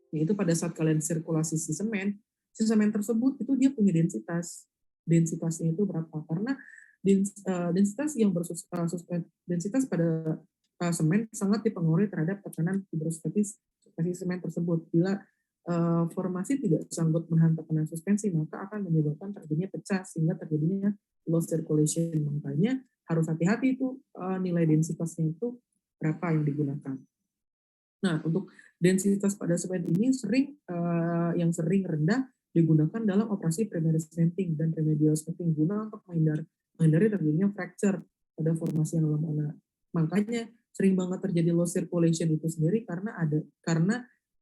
A: Yaitu pada saat kalian sirkulasi si semen tersebut itu dia punya densitas. Densitasnya itu berapa? Karena densitas yang densitas pada semen sangat dipengaruhi terhadap tekanan hidrostatis semen tersebut. Bila formasi tidak sanggup menahan tekanan suspensi, maka akan menyebabkan terjadinya pecah sehingga terjadinya loss circulation. Makanya harus hati-hati itu nilai densitasnya itu berapa yang digunakan. Nah, untuk densitas pada semen ini yang sering rendah digunakan dalam operasi primary cementing dan remedial cementing guna untuk menghindari terjadinya fracture pada formasi yang lemah. Makanya sering banget terjadi loss circulation itu sendiri karena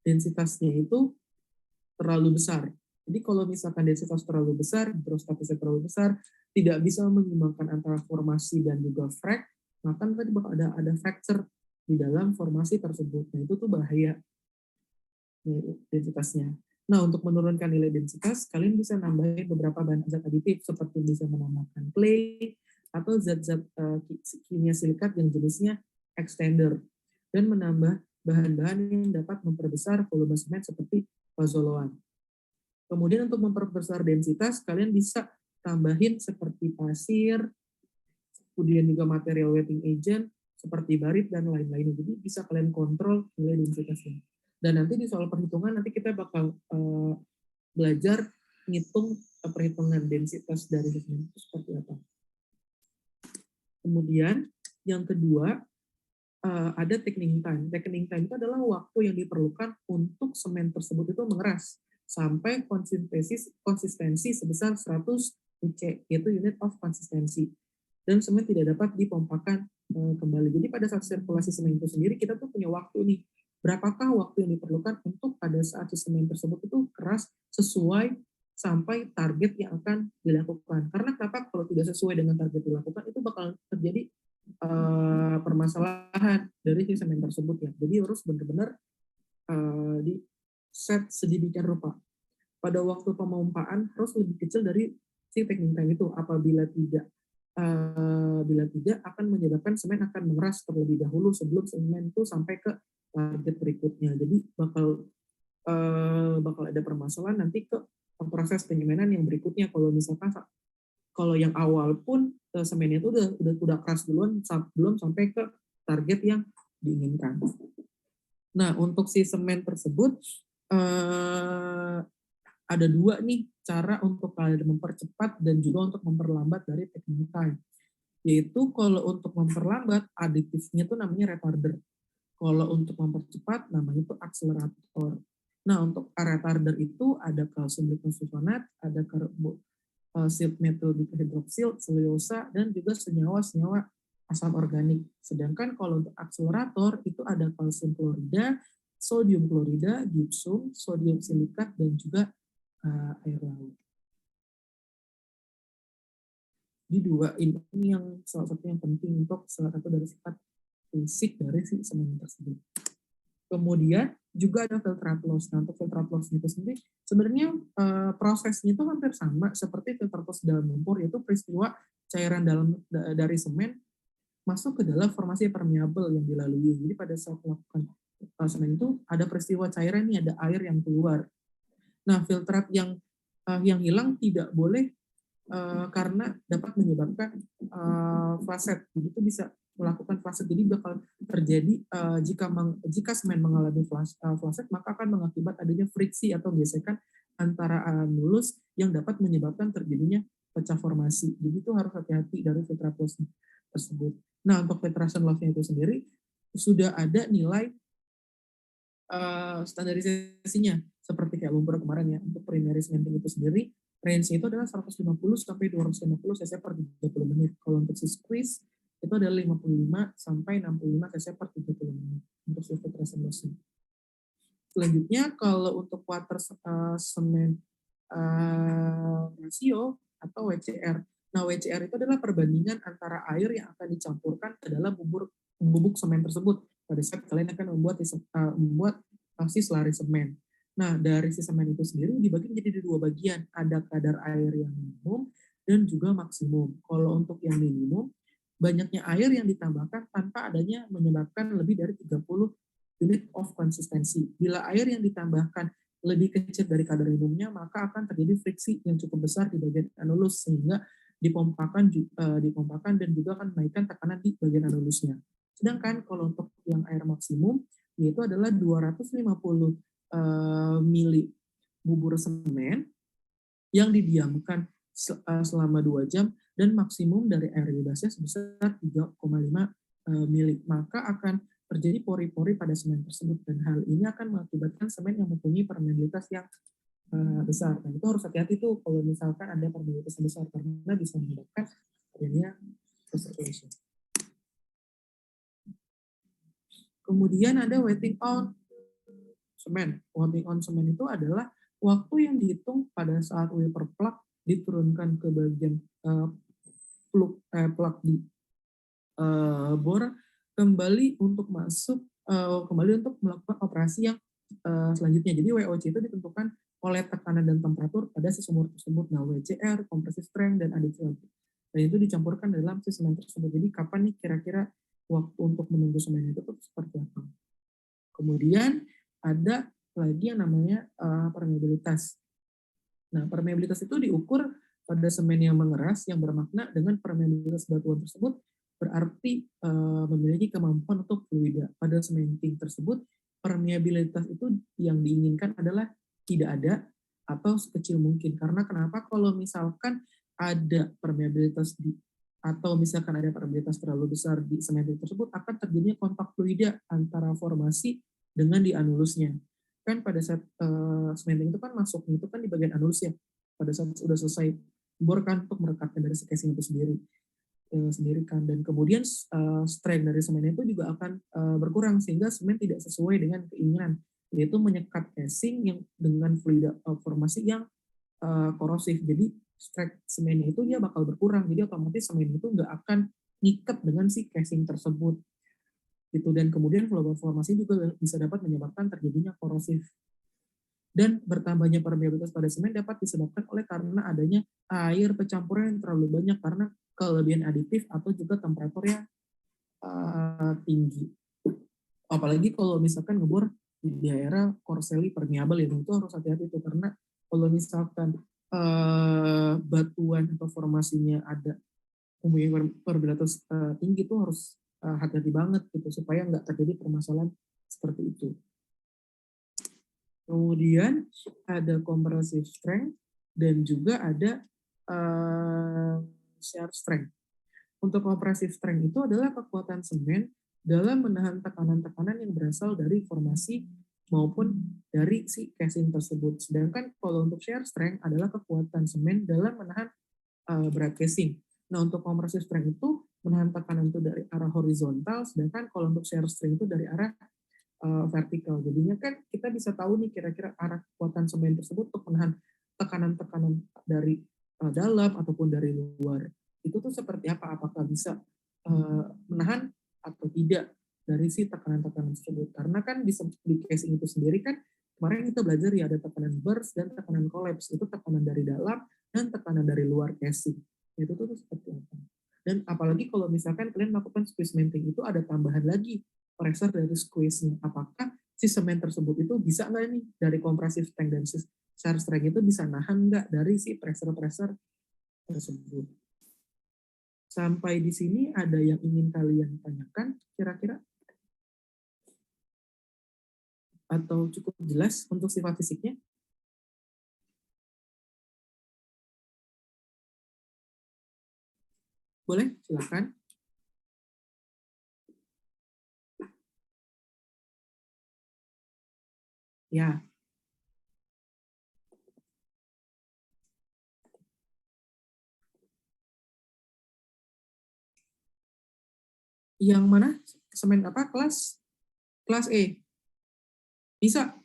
A: densitasnya itu terlalu besar. Jadi kalau misalkan densitas terlalu besar, hidrostatisnya terlalu besar, tidak bisa menyeimbangkan antara formasi dan juga frac, maka nanti bakal ada fracture di dalam formasi tersebut. Nah, itu tuh bahaya densitasnya. Nah, untuk menurunkan nilai densitas, kalian bisa nambahin beberapa bahan zat aditif seperti bisa menambahkan clay atau zat-zat kimia silikat yang jenisnya extender dan menambah bahan-bahan yang dapat memperbesar volume semen seperti pozoloan. Kemudian untuk memperbesar densitas, kalian bisa tambahin seperti pasir, kemudian juga material wetting agent seperti barit dan lain-lainnya. Jadi bisa kalian kontrol nilai densitasnya. Dan nanti di soal perhitungan nanti kita bakal belajar ngitung perhitungan densitas dari semen itu seperti apa. Kemudian yang kedua ada thickening time. Thickening time itu adalah waktu yang diperlukan untuk semen tersebut itu mengeras sampai konsistensi sebesar 100 UC, yaitu unit of consistency. Dan semen tidak dapat dipompakan kembali. Jadi pada saat sirkulasi semen itu sendiri kita tuh punya waktu nih. Berapakah waktu yang diperlukan untuk pada saat si semen tersebut itu keras sesuai sampai target yang akan dilakukan. Karena kenapa kalau tidak sesuai dengan target dilakukan itu bakal terjadi permasalahan dari si semen tersebut ya. Jadi harus benar-benar di set sedemikian rupa. Pada waktu pemompaan harus lebih kecil dari si thickening time itu. Apabila tidak akan menyebabkan semen akan mengeras terlebih dahulu sebelum semen itu sampai ke target berikutnya. Jadi bakal ada permasalahan nanti ke proses penyemenan yang berikutnya. Kalau misalkan kalau yang awal pun semennya itu udah keras duluan belum sampai ke target yang diinginkan. Nah, untuk si semen tersebut ada dua nih cara untuk kalian mempercepat dan juga untuk memperlambat dari thickening time. Yaitu kalau untuk memperlambat aditifnya itu namanya retarder. Kalau untuk mempercepat namanya itu akselerator. Nah, untuk retarder itu ada kalsium glukosinat, ada silt metal dihidroksil, selulosa, dan juga senyawa-senyawa asam organik. Sedangkan kalau untuk akselerator itu ada kalsium klorida, sodium klorida, gipsum, sodium silikat, dan juga air laut. Jadi dua ini yang salah satu yang penting untuk salah satu dari sifat fisik dari si semen tersebut. Kemudian juga ada filtrate loss. Nah, untuk filtrate loss itu sendiri sebenarnya prosesnya itu hampir sama seperti filtrate loss dalam lumpur, yaitu peristiwa cairan dari semen masuk ke dalam formasi permeable yang dilalui. Jadi pada saat melakukan semen itu ada peristiwa cairan nih, ada air yang keluar. Nah, filtrat yang hilang tidak boleh karena dapat menyebabkan flaset. Jadi itu bisa melakukan flaset. Jadi bakal terjadi jika semen mengalami flaset, maka akan mengakibat adanya friksi atau gesekan antara anulus yang dapat menyebabkan terjadinya pecah formasi. Jadi itu harus hati-hati dari filtrat loss tersebut. Nah, untuk filtration loss-nya itu sendiri sudah ada nilai standarisasinya seperti kayak lumpur kemarin ya. Untuk primary cementing itu sendiri range itu adalah 150 sampai 250 cc per 30 menit. Kalau untuk si squeeze itu adalah 55 sampai 65 cc per 30 menit untuk si filtration loss-nya. Selanjutnya kalau untuk water cement ratio atau WCR. Nah, WCR itu adalah perbandingan antara air yang akan dicampurkan ke dalam bubuk semen tersebut pada saat kalian akan membuat si selari semen. Nah, dari si semen itu sendiri dibagi menjadi dua bagian. Ada kadar air yang minimum dan juga maksimum. Kalau untuk yang minimum, banyaknya air yang ditambahkan tanpa adanya menyebabkan lebih dari 30 unit of konsistensi. Bila air yang ditambahkan lebih kecil dari kadar minimumnya, maka akan terjadi friksi yang cukup besar di bagian anulus sehingga dipompakan dan juga akan menaikkan tekanan di bagian anulusnya. Sedangkan kalau untuk yang air maksimum yaitu adalah 250 mili bubur semen yang didiamkan selama 2 jam dan maksimum dari air bebasnya sebesar 3,5 mili. Maka akan terjadi pori-pori pada semen tersebut dan hal ini akan mengakibatkan semen yang mempunyai permeabilitas yang besar. Nah, itu harus hati-hati tuh kalau misalkan ada permeabilitas yang besar karena bisa menyebabkan adanya circulation. Kemudian ada wetting on semen. Wetting on semen itu adalah waktu yang dihitung pada saat wiper plug diturunkan ke bagian plug di bor kembali untuk melakukan operasi yang selanjutnya. Jadi WOC itu ditentukan oleh tekanan dan temperatur pada si sumur tersebut. Nah, WCR, compressive strength, dan additive. Dan itu dicampurkan dalam si semen tersebut. Jadi kapan nih kira-kira waktu untuk menunggu semen itu seperti apa. Kemudian ada lagi yang namanya permeabilitas. Nah, permeabilitas itu diukur pada semen yang mengeras yang bermakna dengan permeabilitas batuan tersebut berarti memiliki kemampuan untuk fluida. Pada cementing tersebut, permeabilitas itu yang diinginkan adalah tidak ada atau sekecil mungkin. Karena kenapa? Kalau misalkan ada permeabilitas atau misalkan ada permeabilitas terlalu besar di cementing tersebut, akan terjadinya kontak fluida antara formasi dengan di anulusnya. Kan pada saat cementing itu kan masuknya itu kan di bagian anulus ya. Pada saat sudah selesai bor kan untuk merekatkan dari casing itu sendiri kan, dan kemudian strength dari semen itu juga akan berkurang sehingga semen tidak sesuai dengan keinginan, yaitu menyekat casing yang dengan fluida formasi yang korosif. Jadi strength semennya itu dia bakal berkurang, jadi otomatis semen itu nggak akan ngikat dengan si casing tersebut gitu, dan kemudian flow formasi juga bisa dapat menyebabkan terjadinya korosif. Dan bertambahnya permeabilitas pada semen dapat disebabkan oleh karena adanya air pencampuran yang terlalu banyak karena kelebihan aditif atau juga temperaturnya tinggi. Apalagi kalau misalkan ngebor di daerah Corselli permeable itu harus hati-hati tuh, karena kalau misalkan batuan atau formasinya ada mempunyai permeabilitas tinggi tuh harus hati-hati banget gitu supaya nggak terjadi permasalahan seperti itu. Kemudian ada compressive strength dan juga ada shear strength. Untuk compressive strength itu adalah kekuatan semen dalam menahan tekanan-tekanan yang berasal dari formasi maupun dari si casing tersebut. Sedangkan kalau untuk shear strength adalah kekuatan semen dalam menahan berat casing. Nah, untuk compressive strength itu menahan tekanan itu dari arah horizontal, sedangkan kalau untuk shear strength itu dari arah vertikal. Jadinya kan kita bisa tahu nih kira-kira arah kekuatan semen tersebut untuk menahan tekanan-tekanan dari dalam ataupun dari luar. itu tuh seperti apa? Apakah bisa menahan atau tidak dari si tekanan-tekanan tersebut? Karena kan di casing itu sendiri kan kemarin kita belajar ya ada tekanan burst dan tekanan collapse. Itu tekanan dari dalam dan tekanan dari luar casing. Itu tuh seperti apa? Dan apalagi kalau misalkan kalian melakukan squeeze mounting itu ada tambahan lagi pressure dari squeeze-nya. Apakah si semen tersebut itu bisa nggak nih dari compressive strength dan shear strength itu bisa nahan nggak dari si pressure-pressure tersebut. Sampai di sini ada yang ingin kalian tanyakan kira-kira? Atau cukup jelas untuk sifat fisiknya? Boleh, silakan. Ya. Yang mana? Semen apa? Kelas E. Bisa?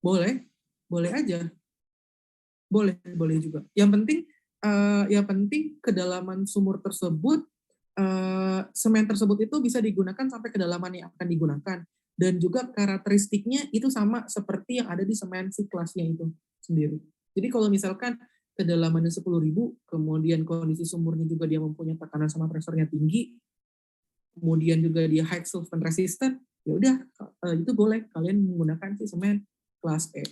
A: Boleh. Boleh aja. Boleh juga. Yang penting kedalaman sumur tersebut, semen tersebut itu bisa digunakan sampai kedalaman yang akan digunakan. Dan juga karakteristiknya itu sama seperti yang ada di semen si kelasnya itu sendiri. Jadi kalau misalkan kedalamannya 10.000, kemudian kondisi sumurnya juga dia mempunyai tekanan sama presornya tinggi, kemudian juga dia high solvent resistant, ya udah itu boleh kalian menggunakan si semen kelas E.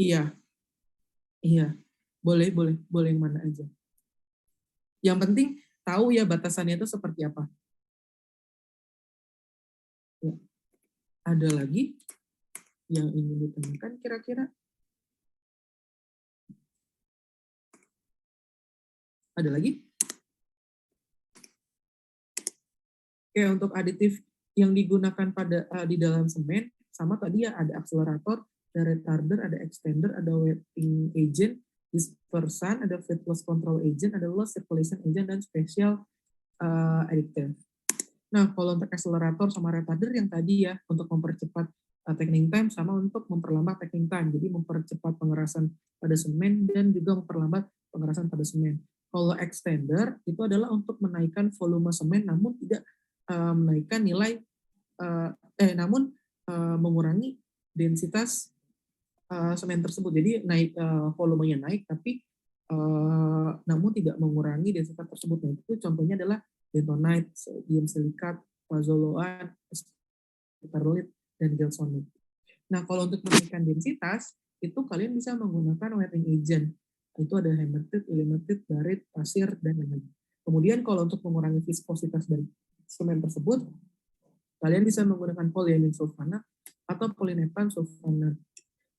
A: Iya, iya. Boleh yang mana aja. Yang penting tahu ya batasannya itu seperti apa. Ya. Ada lagi yang ingin ditanyakan kira-kira? Ada lagi? Oke, untuk aditif yang digunakan di dalam semen, sama tadi ya ada akselerator, ada retarder, ada extender, ada wetting agent, dispersan, ada fluid loss control agent, ada loss circulation agent, dan special additive. Nah, kalau untuk akselerator sama retarder yang tadi ya, untuk mempercepat tackling time sama untuk memperlambat tackling time. Jadi mempercepat pengerasan pada semen dan juga memperlambat pengerasan pada semen. Kalau extender itu adalah untuk menaikkan volume semen namun tidak menaikkan nilai mengurangi densitas semen tersebut. Jadi volumenya naik tapi namun tidak mengurangi densitas tersebut. Nah, itu contohnya adalah bentonite, sodium silikat, fazoloan, perlit, dan gelsonite. Nah, kalau untuk menaikkan densitas, itu kalian bisa menggunakan wetting agent. Itu ada hematite, ilmenite, barit, pasir, dan lain-lain. Kemudian kalau untuk mengurangi viskositas dari semen tersebut, kalian bisa menggunakan polyamine sulfonat atau polynetan sulfonat.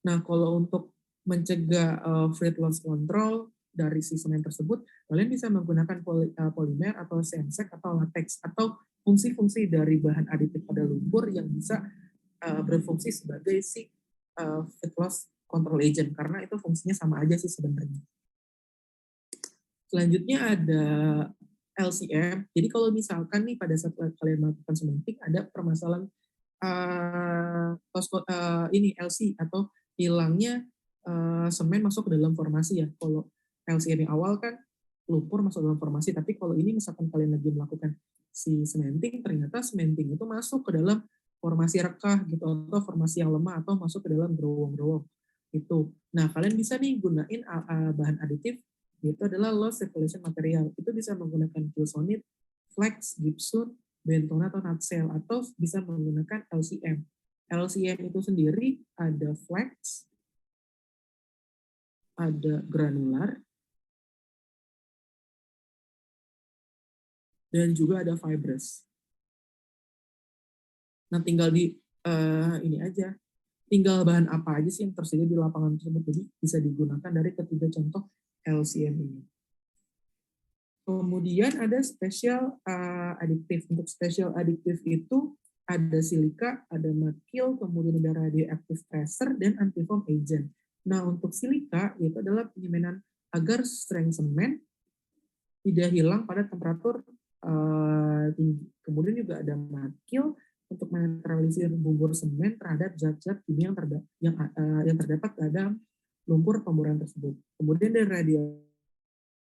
A: Nah, kalau untuk mencegah fluid loss control dari si semen tersebut, kalian bisa menggunakan polimer atau sensek atau latex atau fungsi-fungsi dari bahan aditif pada lumpur yang bisa berfungsi sebagai si fluid loss control agent karena itu fungsinya sama aja sih sebenarnya. Selanjutnya ada LCM. Jadi kalau misalkan nih pada saat kalian melakukan cementing ada permasalahan ini LC atau hilangnya semen masuk ke dalam formasi ya. Kalau LCM yang awal kan lumpur masuk dalam formasi, tapi kalau ini misalkan kalian lagi melakukan si cementing, ternyata cementing itu masuk ke dalam formasi rekah gitu atau formasi yang lemah atau masuk ke dalam gerowong-gerowong itu. Nah, kalian bisa nih gunain bahan aditif itu adalah low circulation material. Itu bisa menggunakan gilsonite, flax, gypsum, bentona atau nutshell atau bisa menggunakan LCM. LCM itu sendiri ada flax, ada granular, dan juga ada fibrous. Nah, tinggal ini aja, tinggal bahan apa aja sih yang tersedia di lapangan tersebut. Jadi bisa digunakan dari ketiga contoh LCM ini. Kemudian ada special additive. Untuk special additive itu ada silika, ada merkil, kemudian ada radioactive tracer, dan antifoam agent. Nah, untuk silika itu adalah penyemanan agar strength semen tidak hilang pada temperatur tinggi. Kemudian juga ada merkil untuk menetralisir bubur semen terhadap zat-zat kimia yang terdapat dalam lumpur pemburuan tersebut. Kemudian dari radial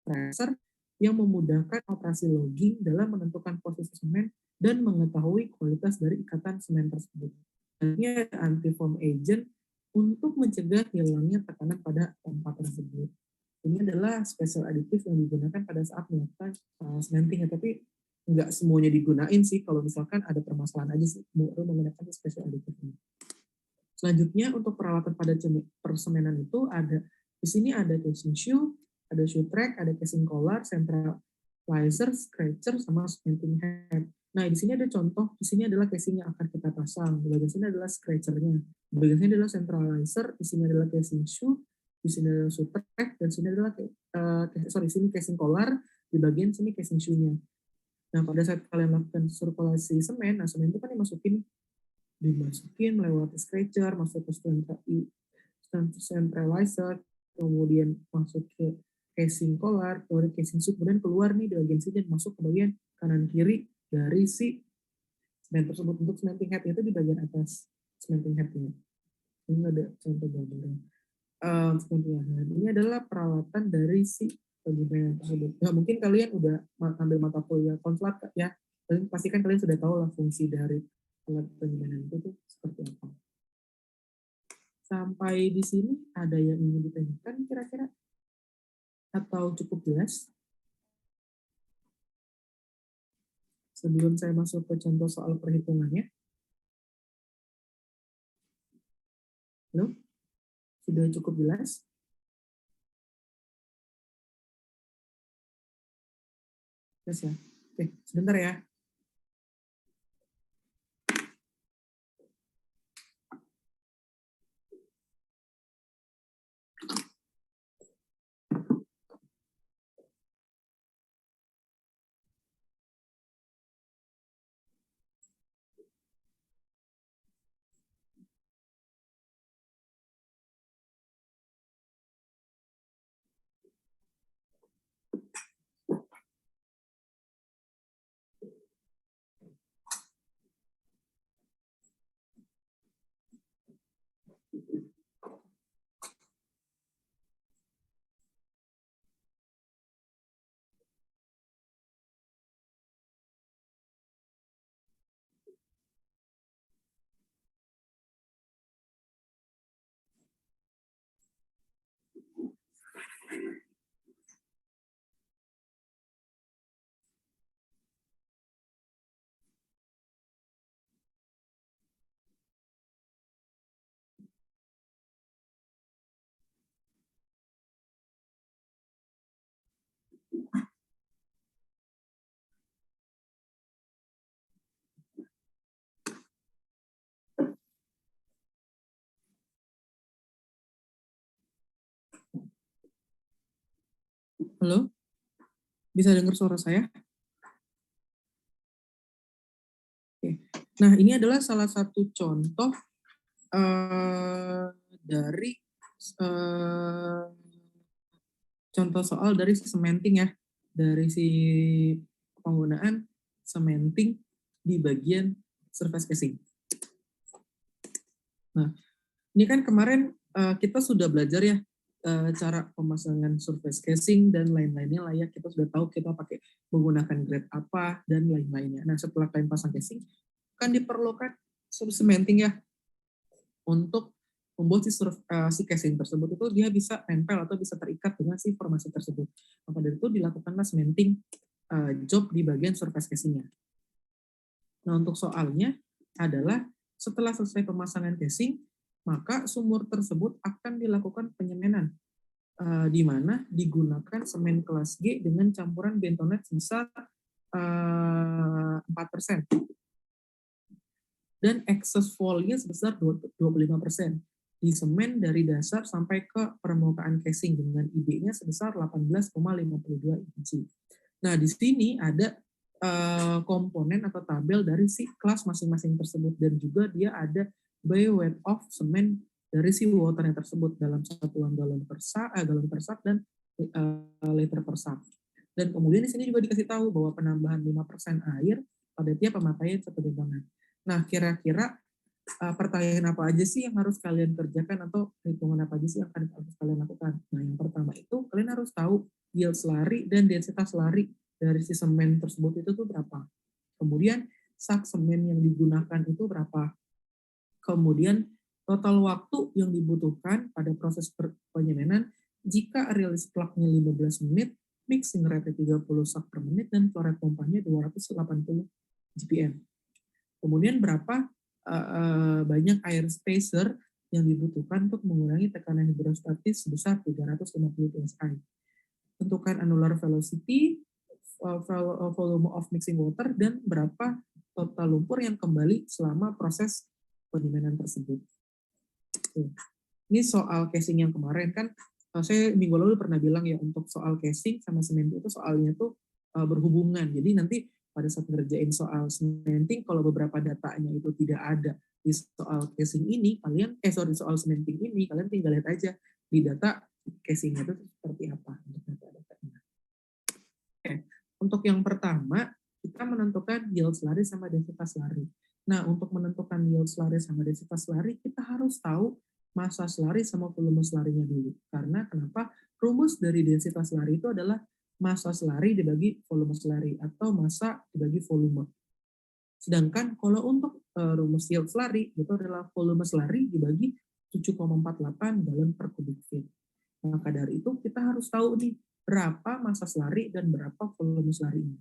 A: tracer yang memudahkan operasi logging dalam menentukan posisi semen dan mengetahui kualitas dari ikatan semen tersebut. Selanjutnya anti-foam agent untuk mencegah hilangnya tekanan pada tempat tersebut. Ini adalah special additive yang digunakan pada saat melakukan cementing, tapi nggak semuanya digunain sih. Kalau misalkan ada permasalahan aja sih, baru menggunakan special additive ini. Selanjutnya untuk peralatan pada persemenan itu ada di sini ada casing shoe, ada shoe track, ada casing collar, centralizer, scratcher, sama cementing head. Nah, di sini ada contoh, di sini adalah casing yang akan kita pasang. Di bagian sini adalah scratchernya. Di bagian sini adalah centralizer, di sini adalah casing shoe, di sini adalah shoe track, dan di sini adalah di sini casing collar, di bagian sini casing shoe-nya. Nah, pada saat kalian melakukan sirkulasi semen, nah semen itu kan dimasukin melewati scratcher, masuk ke centralizer, kemudian masuk ke casing collar, kemudian casing shoe, kemudian keluar nih di bagian sini dan masuk ke bagian kanan kiri dari si semen tersebut. Untuk cementing head itu di bagian atas cementing head-nya. Ini ada contoh gambarnya. Cementing head ini adalah peralatan dari si penyimpanan tersebut. Nah, mungkin kalian udah ambil mata kuliah konslat ya, pastikan kalian sudah tahu lah fungsi dari alat penyimpanan itu tuh seperti apa. Sampai di sini ada yang ingin ditanyakan kira-kira? Atau cukup jelas? Sebelum saya masuk ke contoh soal perhitungannya. Halo? Sudah cukup jelas? Jelas ya? Oke, sebentar ya. Halo? Bisa dengar suara saya? Oke. Nah, ini adalah salah satu contoh dari contoh soal dari si cementing ya, dari si penggunaan cementing di bagian surface casing. Nah, ini kan kemarin kita sudah belajar ya cara pemasangan surface casing dan lain-lainnya lah ya. Kita sudah tahu kita pakai menggunakan grade apa dan lain-lainnya. Nah, setelah kalian pasang casing, kan diperlukan cementing ya untuk membuat si casing tersebut itu dia bisa nempel atau bisa terikat dengan si formasi tersebut. Maka dari itu dilakukanlah cementing job di bagian surface casingnya. Nah, untuk soalnya adalah setelah selesai pemasangan casing, maka sumur tersebut akan dilakukan penyemenan, di mana digunakan semen kelas G dengan campuran bentonite sebesar 4%. Dan excess volume sebesar 25%. Di semen dari dasar sampai ke permukaan casing dengan ID-nya sebesar 18,52 inci. Nah, di sini ada komponen atau tabel dari si kelas masing-masing tersebut dan juga dia ada by weight of semen dari si waternya tersebut dalam satuan galon per sak dan liter per sak. Dan kemudian di sini juga dikasih tahu bahwa penambahan 5% air pada tiap pemakaian satu bentongan. Nah, kira-kira pertanyaan apa aja sih yang harus kalian kerjakan atau hitungan apa aja sih yang harus kalian lakukan. Nah, yang pertama itu kalian harus tahu yield slurry dan densitas slurry dari si semen tersebut itu tuh berapa. Kemudian sak semen yang digunakan itu berapa. Kemudian total waktu yang dibutuhkan pada proses penyemenan jika release plug-nya 15 menit, mixing rate 30 sak per menit, dan flow rate pompanya 280 GPM. Kemudian berapa banyak air spacer yang dibutuhkan untuk mengurangi tekanan hidrostatis sebesar 350 psi. Tentukan annular velocity, volume of mixing water, dan berapa total lumpur yang kembali selama proses penyimpanan tersebut. Ini soal casing yang kemarin kan, saya minggu lalu pernah bilang ya, untuk soal casing sama cementing itu soalnya tuh berhubungan. Jadi nanti pada saat ngerjain soal cementing, kalau beberapa datanya itu tidak ada di soal casing ini, soal cementing ini, kalian tinggal lihat aja di data casingnya itu seperti apa untuk data-datanya. Oke, untuk yang pertama, kita menentukan yield slurry sama densitas slurry. Nah, untuk menentukan yield slurry sama densitas slurry, kita harus tahu massa slurry sama volume slurry-nya dulu. Karena kenapa? Rumus dari densitas slurry itu adalah massa slurry dibagi volume slurry atau massa dibagi volume. Sedangkan kalau untuk rumus yield slurry itu adalah volume slurry dibagi 7,48 galon per kubik feet. Maka dari itu kita harus tahu nih berapa massa slurry dan berapa volume slurry-nya.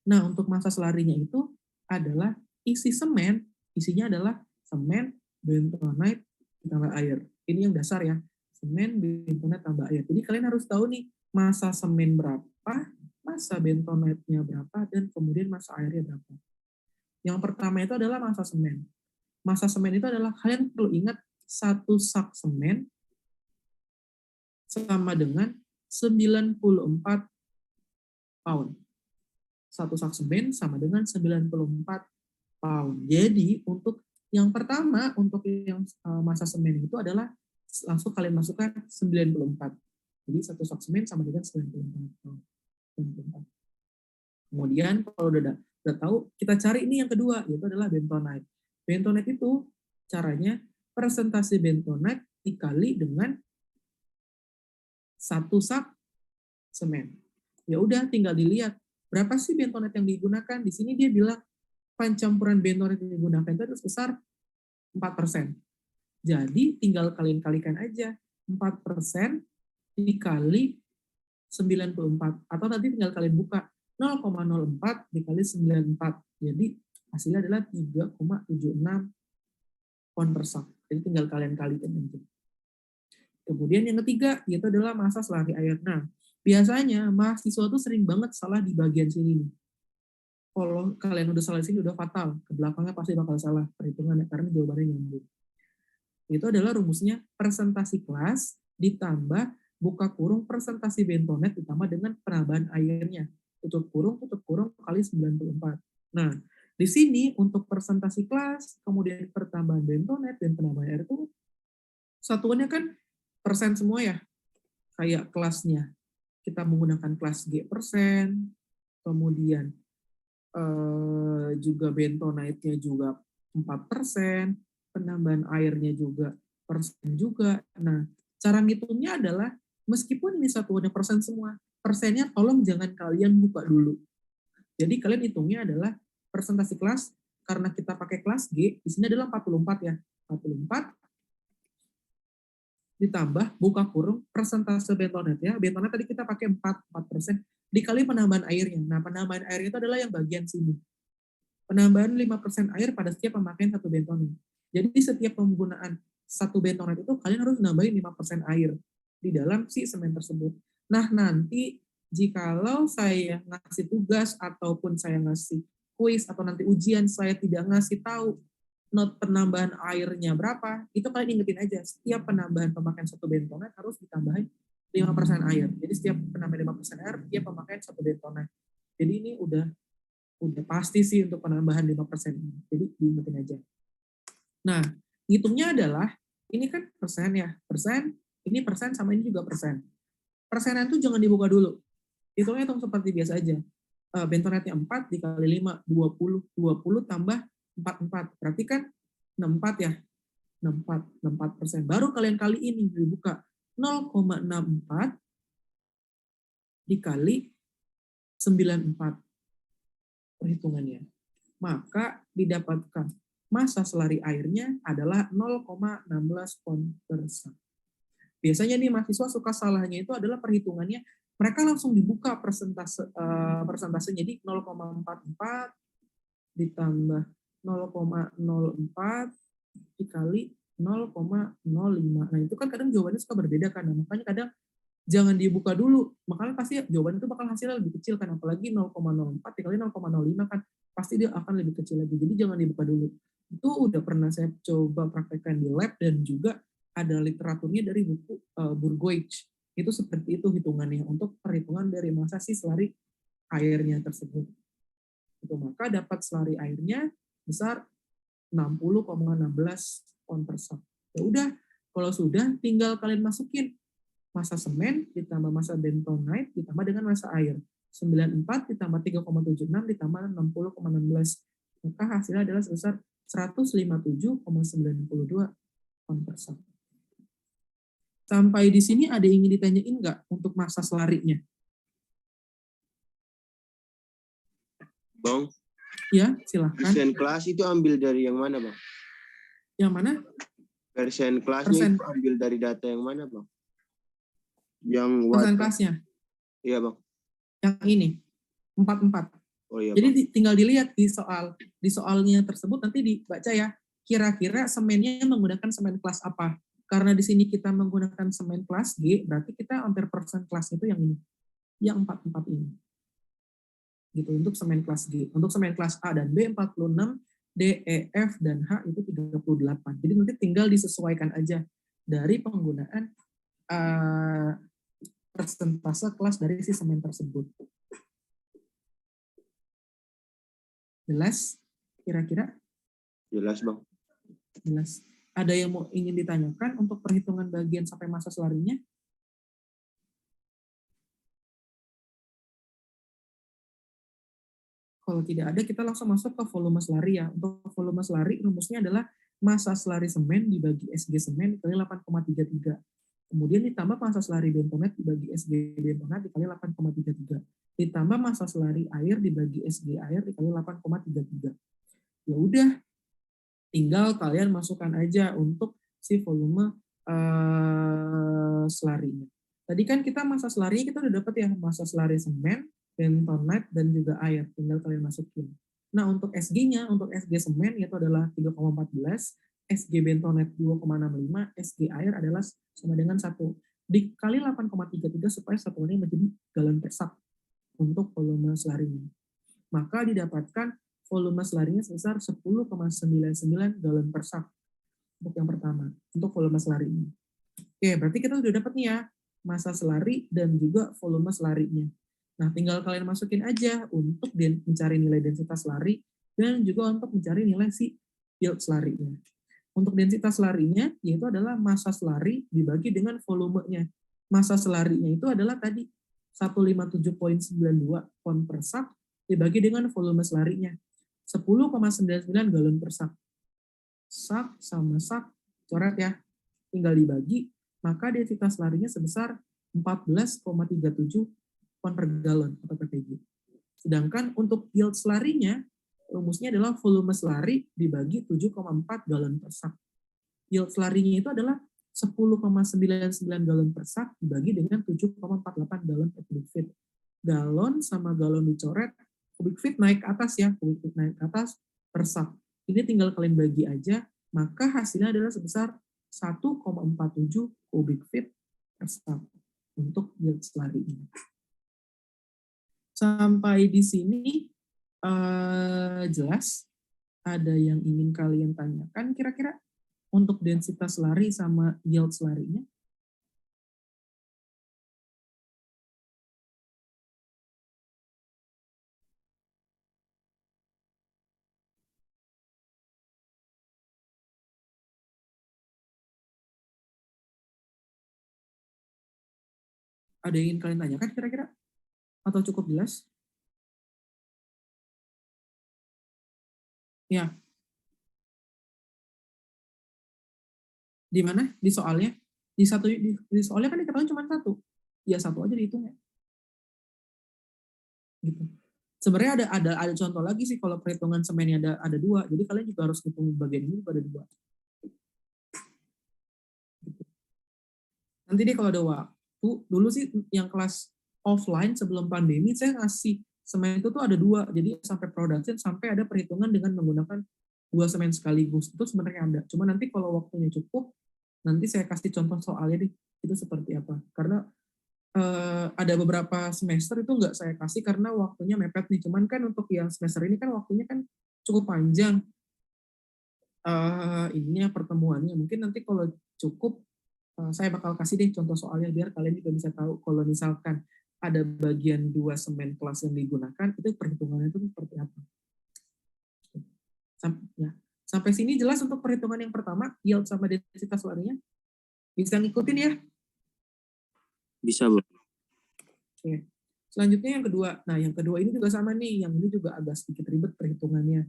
A: Nah, untuk massa slurry-nya itu adalah isi semen, isinya adalah semen, bentonite, ditambah air. Ini yang dasar ya, semen, bentonite, tambah air. Jadi kalian harus tahu nih massa semen berapa, massa bentonite-nya berapa, dan kemudian massa airnya berapa. Yang pertama itu adalah massa semen. Massa semen itu adalah, kalian perlu ingat, 1 sak semen sama dengan 94 pound. 1 sak semen sama dengan 94 pound. Jadi untuk yang pertama, untuk yang massa semen itu adalah langsung kalian masukkan 94. Jadi 1 sak semen sama dengan 94 pound. Kemudian kalau udah tahu, kita cari ini yang kedua, yaitu adalah bentonite. Bentonite itu caranya presentasi bentonite dikali dengan 1 sak semen. Ya udah, tinggal dilihat berapa sih bentonite yang digunakan. Di sini dia bilang pencampuran bentonite yang digunakan itu harus besar 4%. Jadi tinggal kalian kalikan aja 4% dikali 94, atau nanti tinggal kalian buka 0,04 dikali 94. Jadi hasilnya adalah 3,76 pound per sak. Jadi tinggal kalian kalikan aja. Kemudian yang ketiga, yaitu adalah massa slurry air. Nah, biasanya mahasiswa tuh sering banget salah di bagian sini nih. Kalau kalian udah salah di sini udah fatal, ke belakangnya pasti bakal salah perhitungannya karena jawabannya nyambung. Itu adalah rumusnya presentasi kelas ditambah buka kurung presentasi bentonite ditambah dengan penambahan airnya. Tutup kurung kali 94. Nah, di sini untuk presentasi kelas, kemudian pertambahan bentonite dan penambahan air itu satuannya kan persen semua ya. Kayak kelasnya. Kita menggunakan kelas G persen, kemudian juga bentonite-nya juga 4%, penambahan airnya juga persen juga. Nah, cara ngitungnya adalah meskipun ini satuannya persen semua, persennya tolong jangan kalian buka dulu. Jadi kalian hitungnya adalah presentasi kelas, karena kita pakai kelas G, di sini adalah 44 ya. 44 ditambah buka kurung persentase bentonite ya. Bentonite tadi kita pakai 4% dikali penambahan airnya. Nah, penambahan airnya itu adalah yang bagian sini. Penambahan 5% air pada setiap pemakaian 1 bentonite. Jadi setiap penggunaan 1 bentonite itu kalian harus nambahin 5% air di dalam si semen tersebut. Nah, nanti jikalau saya ngasih tugas ataupun saya ngasih kuis atau nanti ujian saya tidak ngasih tahu not penambahan airnya berapa, itu kalian ingetin aja, setiap penambahan pemakaian 1 bentonite harus ditambahin 5% air. Jadi setiap penambahan 5% air, dia pemakaian 1 bentonite. Jadi ini udah pasti sih untuk penambahan 5% ini. Jadi diingetin aja. Nah, ngitungnya adalah, ini kan persen ya, persen, ini persen sama ini juga persen. Persenan itu jangan dibuka dulu. Hitungnya hitung seperti biasa aja. Bentonite-nya 4 dikali 5, 20. 20 tambah 44. Berarti kan 64 ya. 64%. Baru kalian kali ini dibuka 0,64 dikali 94 perhitungannya. Maka didapatkan massa selari airnya adalah 0,16 ton per sak. Biasanya nih mahasiswa suka salahnya itu adalah perhitungannya mereka langsung dibuka persentasenya, jadi 0,44 ditambah 0,04 dikali 0,05. Nah, itu kan kadang jawabannya suka berbeda kan. Nah, makanya kadang jangan dibuka dulu. Makanya pasti jawaban itu bakal hasilnya lebih kecil kan. Apalagi 0,04 dikali 0,05 kan. Pasti dia akan lebih kecil lagi. Jadi jangan dibuka dulu. Itu udah pernah saya coba praktekkan di lab dan juga ada literaturnya dari buku Bourgois. Itu seperti itu hitungannya untuk perhitungan dari massa si selari airnya tersebut. Itu maka dapat selari airnya besar 60,16 ton per sak. Ya udah, kalau sudah tinggal kalian masukin massa semen ditambah massa bentonite ditambah dengan massa air. 94 ditambah 3,76 ditambah 60,16. Maka hasilnya adalah sebesar 157,92 ton per sak. Sampai di sini ada yang ingin ditanyain nggak untuk massa selarinya?
B: Bang,
A: Ya, silahkan.
B: persen kelas itu ambil dari yang mana, Bang?
A: Yang mana?
B: Persen kelasnya itu ambil dari data yang mana, Bang? Yang
A: Persen kelasnya?
B: Iya, Bang.
A: Yang ini, 44.
B: Oh iya,
A: Jadi
B: Bang.
A: tinggal dilihat di soalnya tersebut nanti dibaca ya. Kira-kira semennya menggunakan semen kelas apa? Karena di sini kita menggunakan semen kelas G, berarti kita hampir persen kelas itu yang ini, yang 44 ini. Gitu untuk semen kelas G. Untuk semen kelas A dan B 46, D, E, F dan H itu 38. Jadi nanti tinggal disesuaikan aja dari penggunaan persentase kelas dari si semen tersebut. Jelas? Kira-kira?
B: Jelas, Bang.
A: Jelas. Ada yang mau ingin ditanyakan untuk perhitungan bagian sampai massa selarinya? Kalau tidak ada, kita langsung masuk ke volume selari ya. Untuk volume selari, rumusnya adalah massa selari semen dibagi SG semen dikali 8,33. Kemudian ditambah massa selari bentonat dibagi SG bentonat dikali 8,33. Ditambah massa selari air dibagi SG air dikali 8,33. Ya udah, tinggal kalian masukkan aja untuk si volume selarinya. Tadi kan kita massa selarinya kita udah dapat ya, massa selari semen, bentonite, dan juga air. Tinggal kalian masukin. Nah, untuk SG-nya, untuk SG semen itu adalah 3,14, SG bentonite 2,65, SG air adalah sama dengan 1. Dikali 8,33 supaya satuannya menjadi galon per sak untuk volume selarinya. Maka didapatkan volume selarinya sebesar 10,99 galon per sak. Untuk yang pertama, untuk volume selarinya. Oke, berarti kita sudah dapat nih ya, massa selari dan juga volume selarinya. Nah, tinggal kalian masukin aja untuk mencari nilai densitas selari dan juga untuk mencari nilai si yield selarinya. Untuk densitas selarinya, yaitu adalah massa selari dibagi dengan volumenya. Massa selarinya itu adalah tadi 157,92 ton per sak dibagi dengan volume selarinya 10,99 galon per sak. Sak sama sak, coret ya, tinggal dibagi, maka densitas selarinya sebesar 14,37 ton per galon atau ppg. Sedangkan untuk yield selarinya, rumusnya adalah volume selari dibagi 7,4 galon per sak. Yield selarinya itu adalah 10,99 galon per sak dibagi dengan 7,48 galon per cubic feet. Galon sama galon dicoret, cubic feet naik ke atas ya, cubic feet naik ke atas per sak. Ini tinggal kalian bagi aja, maka hasilnya adalah sebesar 1,47 cubic feet per sak untuk yield selarinya. Sampai di sini jelas? Ada yang ingin kalian tanyakan kira-kira untuk densitas selari sama yield selarinya? Ada yang ingin kalian tanyakan kira-kira? Atau cukup jelas? Ya. Di mana? Di soalnya. Di soalnya kan diketahui cuma satu. Ya satu aja dihitungnya. Gitu. Sebenarnya ada contoh lagi sih kalau perhitungan semennya ada 2. Jadi kalian juga harus hitung bagian ini juga ada 2. Gitu. Nanti deh kalau ada waktu, dulu sih yang kelas offline sebelum pandemi saya ngasih semen itu tuh ada 2. Jadi sampai production sampai ada perhitungan dengan menggunakan 2 semen sekaligus. Itu sebenarnya ada. Cuma nanti kalau waktunya cukup, nanti saya kasih contoh soalnya deh. Itu seperti apa. Karena ada beberapa semester itu nggak saya kasih karena waktunya mepet nih. Cuman kan untuk yang semester ini kan waktunya kan cukup panjang. Ininya pertemuannya. Mungkin nanti kalau cukup, saya bakal kasih deh contoh soalnya biar kalian juga bisa tahu kalau misalkan ada bagian 2 semen kelas yang digunakan, itu perhitungannya itu seperti apa. Sampai sini jelas untuk perhitungan yang pertama, yield sama densitas larinya? Bisa ngikutin ya?
B: Bisa, Bang.
A: Oke. Selanjutnya yang kedua. Nah, yang kedua ini juga sama nih. Yang ini juga agak sedikit ribet perhitungannya.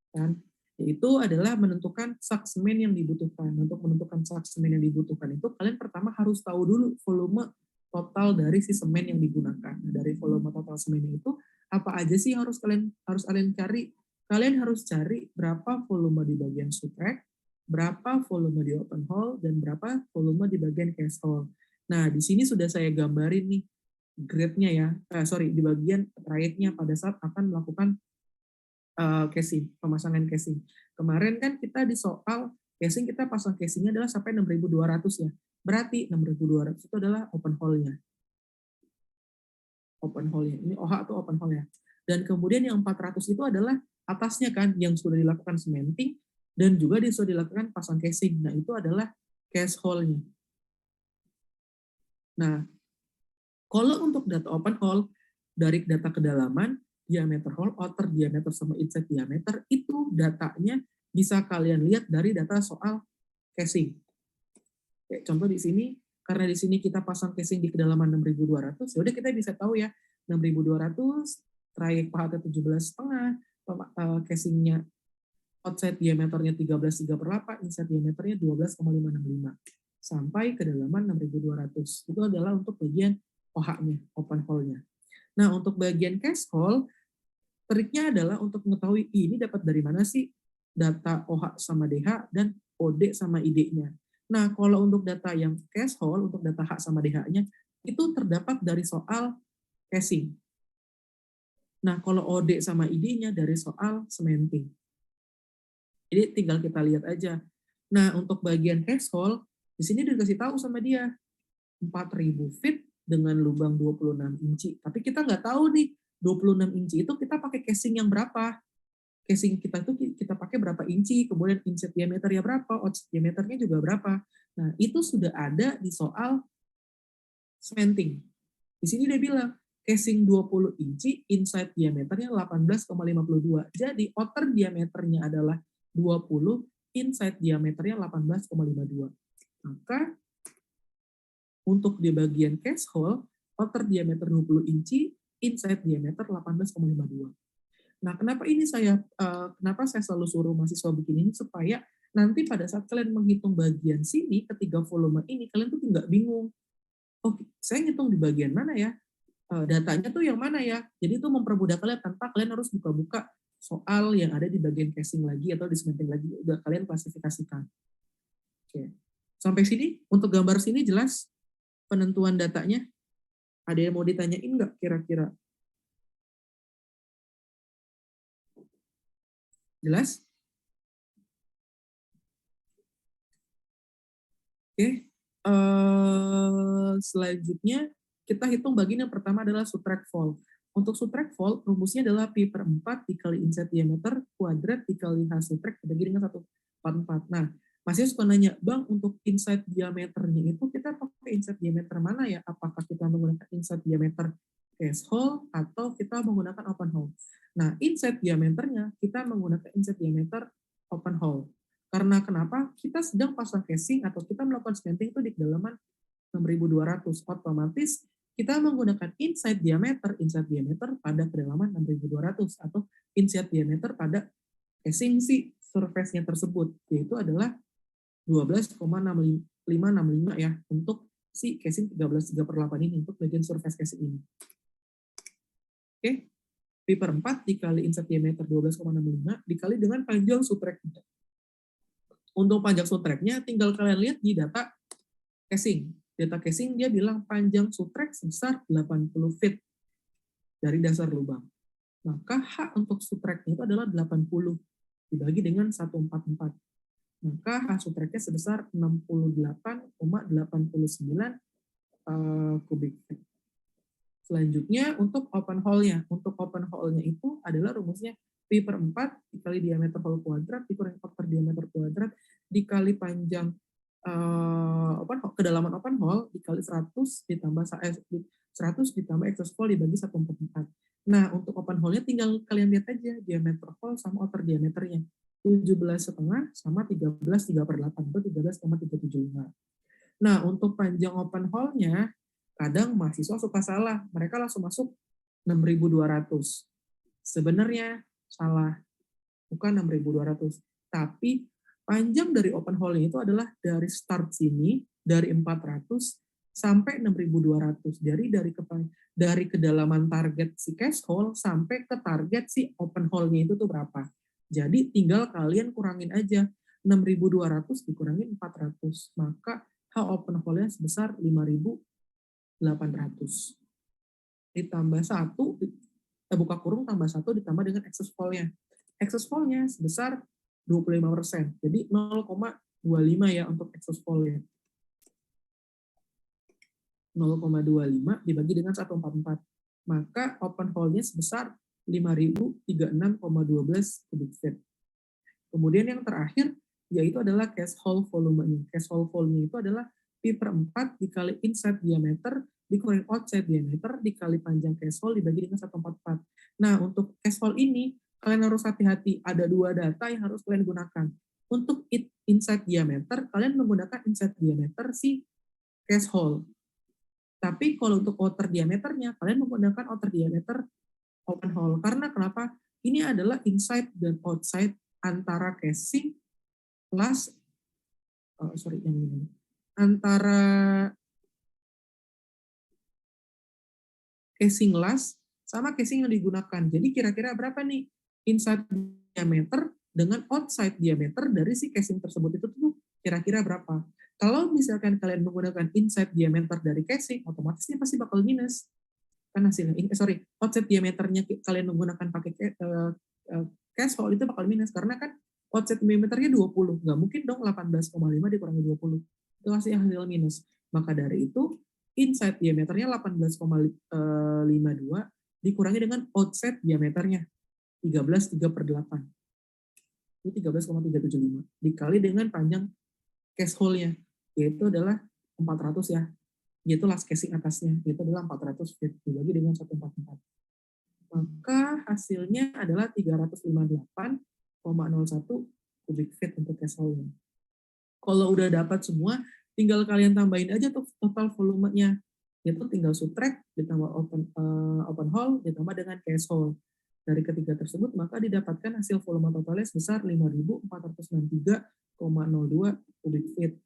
A: Kan? Yaitu adalah menentukan sak semen yang dibutuhkan. Untuk menentukan sak semen yang dibutuhkan itu, kalian pertama harus tahu dulu volume total dari si semen yang digunakan. Nah, dari volume total semen itu, apa aja sih yang harus kalian cari? Kalian harus cari berapa volume di bagian subtract, berapa volume di open hole, dan berapa volume di bagian cast hole. Nah, di sini sudah saya gambarin nih grade-nya ya, di bagian trade-nya pada saat akan melakukan casing, pemasangan casing. Kemarin kan kita di soal casing, kita pasang casingnya adalah sampai 6.200 ya. Berarti 6.200 itu adalah open hole-nya. Open hole-nya. Ini OH atau open hole-nya. Dan kemudian yang 400 itu adalah atasnya kan, yang sudah dilakukan cementing, dan juga sudah dilakukan pasang casing. Nah, itu adalah cast hole-nya. Nah, kalau untuk data open hole, dari data kedalaman, diameter hole, outer diameter sama inside diameter, itu datanya bisa kalian lihat dari data soal casing. Kayak contoh di sini, karena di sini kita pasang casing di kedalaman 6.200, ya udah kita bisa tahu ya, 6.200, trayek pahatnya 17,5, casingnya outside diameternya 13,3/8, inside diameternya 12,565. Sampai kedalaman 6.200. Itu adalah untuk bagian OH-nya, open hole-nya. Nah, untuk bagian cast hole, triknya adalah untuk mengetahui ini dapat dari mana sih data OH sama DH dan OD sama ID-nya. Nah, kalau untuk data yang cast hole, untuk data H sama DH-nya, itu terdapat dari soal casing. Nah, kalau OD sama ID-nya dari soal cementing. Jadi tinggal kita lihat aja. Nah, untuk bagian cast hole, di sini dikasih tahu sama dia 4.000 feet dengan lubang 26 inci. Tapi kita nggak tahu nih 26 inci itu kita pakai casing yang berapa. Casing kita itu kita pakai berapa inci, kemudian inside diameternya berapa, outside diameternya juga berapa. Nah, itu sudah ada di soal cementing. Di sini dia bilang casing 20 inci, inside diameternya 18,52. Jadi outer diameternya adalah 20, inside diameternya 18,52. Maka untuk di bagian cast hole, outer diameter 20 inci, inside diameter 18,52. Nah, kenapa saya selalu suruh mahasiswa bikin ini supaya nanti pada saat kalian menghitung bagian sini, ketiga volume ini, kalian tuh nggak bingung. Oh, saya ngitung di bagian mana ya? Datanya tuh yang mana ya? Jadi itu mempermudah kalian tanpa kalian harus buka-buka soal yang ada di bagian casing lagi atau di cementing lagi. Udah kalian klasifikasikan. Oke. Sampai sini, untuk gambar sini jelas penentuan datanya. Ada yang mau ditanyain nggak kira-kira? Jelas? Oke. Selanjutnya, kita hitung bagian yang pertama adalah subtract vol. Untuk subtract vol, rumusnya adalah pi per 4 dikali inside diameter kuadrat dikali H subtract dibagi dengan 1/4. Nah, masih suka nanya, Bang, untuk inside diameternya itu kita pakai inside diameter mana ya? Apakah kita menggunakan inside diameter cast hole atau kita menggunakan open hole? Nah, inside diameternya kita menggunakan inside diameter open hole. Karena kenapa? Kita sedang pasang casing atau kita melakukan cementing itu di kedalaman 6.200. Otomatis kita menggunakan inside diameter pada kedalaman 6.200 atau inside diameter pada casing si surface-nya tersebut, yaitu adalah 12,565 ya untuk si casing 13/3/8 ini, untuk bagian surface casing ini. Oke, pi per 4 dikali insert diameter 12,65 dikali dengan panjang sutreknya. Untuk panjang sutreknya tinggal kalian lihat di data casing. Data casing dia bilang panjang sutrek sebesar 80 feet dari dasar lubang. Maka H untuk sutreknya itu adalah 80 dibagi dengan 144. Maka H sutreknya sebesar 68,89 kubik feet. Selanjutnya untuk open hole-nya. Untuk open hole-nya itu adalah rumusnya pi per 4 dikali diameter hole kuadrat dikurangi faktor diameter kuadrat dikali panjang kedalaman open hole dikali 100 ditambah 100 ditambah excess hole dibagi 1/4. Nah, untuk open hole-nya tinggal kalian lihat aja diameter hole sama outer diameternya. 17,5 sama 13/3/8 itu 13,375. Nah, untuk panjang open hole-nya kadang mahasiswa suka salah. Mereka langsung masuk 6.200. Sebenarnya salah. Bukan 6.200. Tapi panjang dari open hole itu adalah dari start sini, dari 400 sampai 6.200. Dari kedalaman target si cache hole sampai ke target si open hole-nya itu tuh berapa. Jadi tinggal kalian kurangin aja. 6.200 dikurangin 400. Maka H open hole-nya sebesar 5.800. Ditambah 1, buka kurung tambah 1 ditambah dengan excess hole-nya. Excess hole-nya sebesar 25%. Jadi 0,25 ya untuk excess hole-nya. 0,25 dibagi dengan 144. Maka open hole-nya sebesar 5.036,12 kubik feet. Kemudian yang terakhir yaitu adalah cache hole volumenya. Cache hole volume itu adalah pi per 4 dikali inside diameter dikurangi outside diameter dikali panjang cache hole dibagi dengan 144. Nah, untuk cache hole ini kalian harus hati-hati. Ada 2 data yang harus kalian gunakan. Untuk inside diameter, kalian menggunakan inside diameter si cache hole. Tapi kalau untuk outer diameternya, kalian menggunakan outer diameter open hole. Karena kenapa? Ini adalah inside dan outside antara casing plus antara casing las sama casing yang digunakan. Jadi kira-kira berapa nih inside diameter dengan outside diameter dari si casing tersebut itu tuh kira-kira berapa? Kalau misalkan kalian menggunakan inside diameter dari casing, otomatisnya pasti bakal minus. Kan hasilnya, outside diameternya kalian menggunakan pakai cache hole itu bakal minus. Karena kan outside diameternya 20. Nggak mungkin dong 18,5 dikurangi 20. Itu pasti hasil minus. Maka dari itu, inside diameternya 18,52 dikurangi dengan outside diameternya 13/3/8. Itu 13,375. Dikali dengan panjang cache hole-nya, yaitu adalah 400 ya. Yaitu last casing atasnya, yaitu adalah 400 feet dibagi dengan 144. Maka hasilnya adalah 358,01 kubik feet untuk cache hole-nya. Kalau udah dapat semua, tinggal kalian tambahin aja tuh total volumenya. Yaitu tinggal subtract ditambah open hole ditambah dengan cache hole. Dari ketiga tersebut, maka didapatkan hasil volume totalnya sebesar 5.493,02 kubik feet.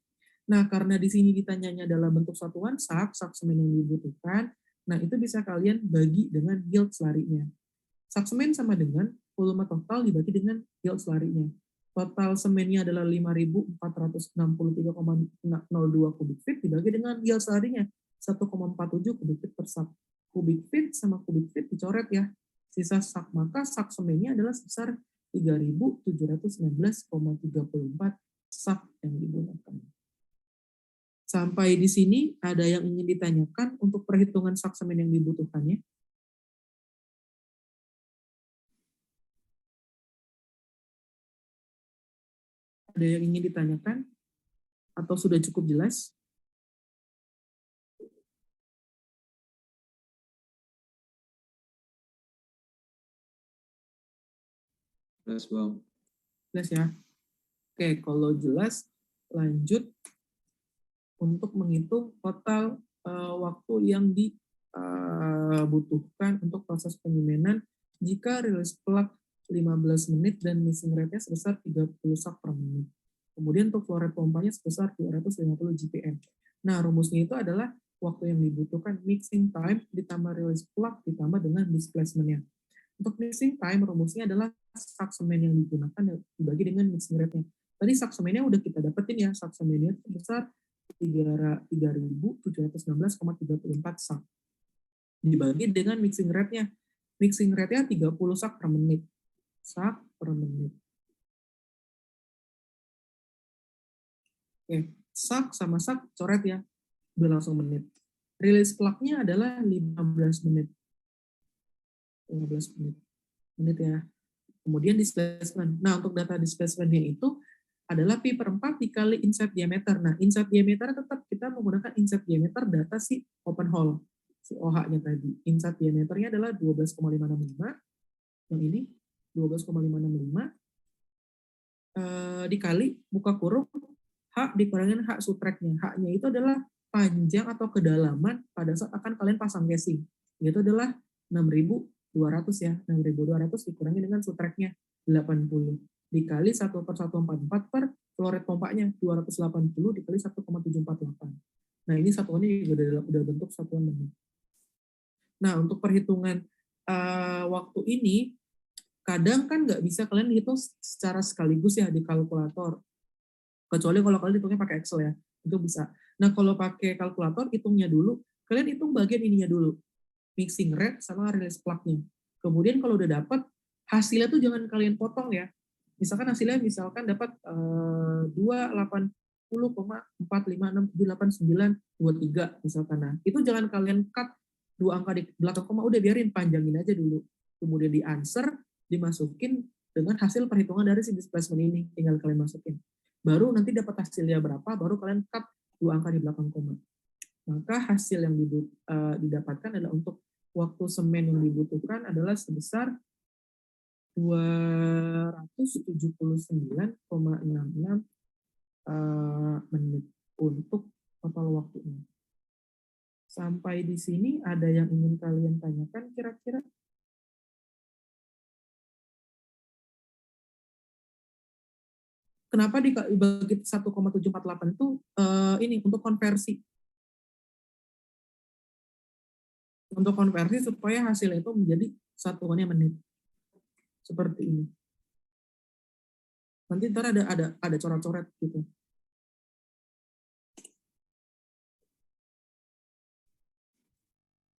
A: Nah, karena di sini ditanyanya dalam bentuk satuan sak semen yang dibutuhkan, nah itu bisa kalian bagi dengan yield selarinya. Sak semen sama dengan volume total dibagi dengan yield selarinya. Total semennya adalah 5.463,02 kubik feet dibagi dengan yield selarinya 1,47 kubik feet per sak. Kubik feet sama kubik feet dicoret ya. Sisa sak, maka sak semennya adalah sebesar 3.719,34 sak yang digunakan. Sampai di sini ada yang ingin ditanyakan untuk perhitungan sak semen yang dibutuhkannya? Ada yang ingin ditanyakan? Atau sudah cukup jelas?
C: Jelas, Bang.
A: Jelas ya? Oke, kalau jelas, lanjut untuk menghitung total waktu yang dibutuhkan untuk proses penyimenan jika release plug 15 menit dan missing rate-nya sebesar 30 sak per menit. Kemudian untuk flow rate pompanya sebesar 250 GPM. Nah, rumusnya itu adalah waktu yang dibutuhkan mixing time ditambah release plug ditambah dengan displacement-nya. Untuk mixing time, rumusnya adalah sak semen yang digunakan dibagi dengan mixing rate-nya. Tadi sak semennya udah kita dapetin ya, sak semennya sebesar 3.716,34 sak. Dibagi dengan mixing rate-nya. Mixing rate-nya 30 sak per menit. Sak per menit. Oke, sak sama sak coret ya, udah langsung menit. Release plug-nya adalah 15 menit. 15 menit ya. Kemudian displacement. Nah, untuk data displacement-nya itu adalah pi per 4 dikali inside diameter. Nah, inside diameter tetap kita menggunakan inside diameter data si open hole, si OH-nya tadi. Inside diameternya adalah 12,565, yang ini 12,565, dikali buka kurung H dikurangin H subtract-nya. H-nya itu adalah panjang atau kedalaman pada saat akan kalian pasang casing. Itu adalah 6.200 ya. 6.200 dikurangi dengan subtract-nya 80. Dikali 1/144 per flow rate pompanya. 280 dikali 1,748. Nah, ini satuannya juga udah bentuk satuan menit. Nah, untuk perhitungan waktu ini, kadang kan nggak bisa kalian hitung secara sekaligus ya di kalkulator. Kecuali kalau kalian hitungnya pakai Excel ya, itu bisa. Nah, kalau pakai kalkulator, hitungnya dulu. Kalian hitung bagian ininya dulu. Mixing rate sama release plug-nya. Kemudian kalau udah dapat, hasilnya tuh jangan kalian potong ya. Misalkan hasilnya dapat 280,456,789,23 misalkan. Nah, itu jangan kalian cut 2 angka di belakang koma, udah biarin panjangin aja dulu. Kemudian di answer, dimasukin dengan hasil perhitungan dari si displacement ini. Tinggal kalian masukin. Baru nanti dapat hasilnya berapa, baru kalian cut 2 angka di belakang koma. Maka hasil yang didapatkan adalah untuk waktu semen yang dibutuhkan adalah sebesar 279,66 menit untuk total waktunya. Sampai di sini ada yang ingin kalian tanyakan kira-kira? Kenapa dibagi 1,748 itu ini untuk konversi. Untuk konversi supaya hasil itu menjadi satuannya menit. Seperti ini. Nanti ntar ada coret-coret gitu.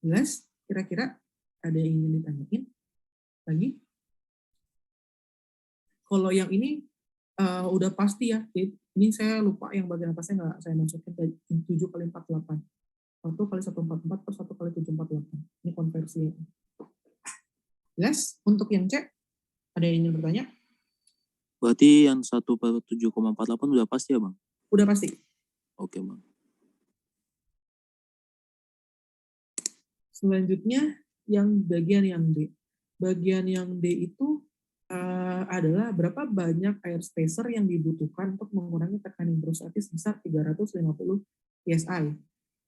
A: Jelas? Kira-kira ada yang ingin ditanyain lagi? Kalau yang ini udah pasti ya. Ini saya lupa yang bagian atasnya nggak saya masukin ke 7 kali 48. 1 kali 144 per 1 kali 748. Ini konversi. Jelas? Untuk yang C, ada yang ingin bertanya?
D: Berarti yang 1/7,48 udah pasti ya, Bang?
A: Udah pasti.
D: Oke, Bang.
A: Selanjutnya yang bagian yang D. Bagian yang D itu adalah berapa banyak air spacer yang dibutuhkan untuk mengurangi tekanan hidrostatis besar 350 PSI.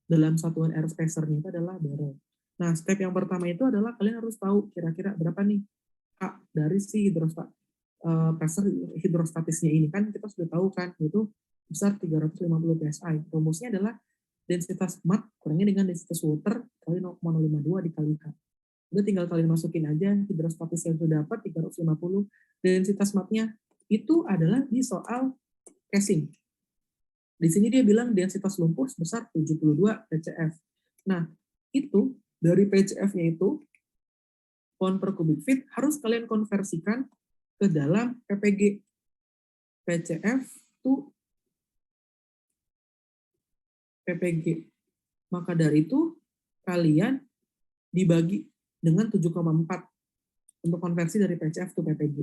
A: Dalam satuan air spacer-nya itu adalah barrel. Nah, step yang pertama itu adalah kalian harus tahu kira-kira berapa nih K dari si pressure hidrostatisnya ini. Kan kita sudah tahu kan, itu besar 350 PSI. Rumusnya adalah densitas mat kurangnya dengan densitas water kali 0,052 dikali K. Udah tinggal kalian masukin aja hidrostatis yang sudah dapat 350. Densitas matnya itu adalah di soal casing. Di sini dia bilang densitas lumpur sebesar 72 PCF. Nah, itu dari PCF-nya itu pound per cubic feet harus kalian konversikan ke dalam PPG. PCF itu PPG. Maka dari itu kalian dibagi dengan 7,4 untuk konversi dari PCF ke PPG.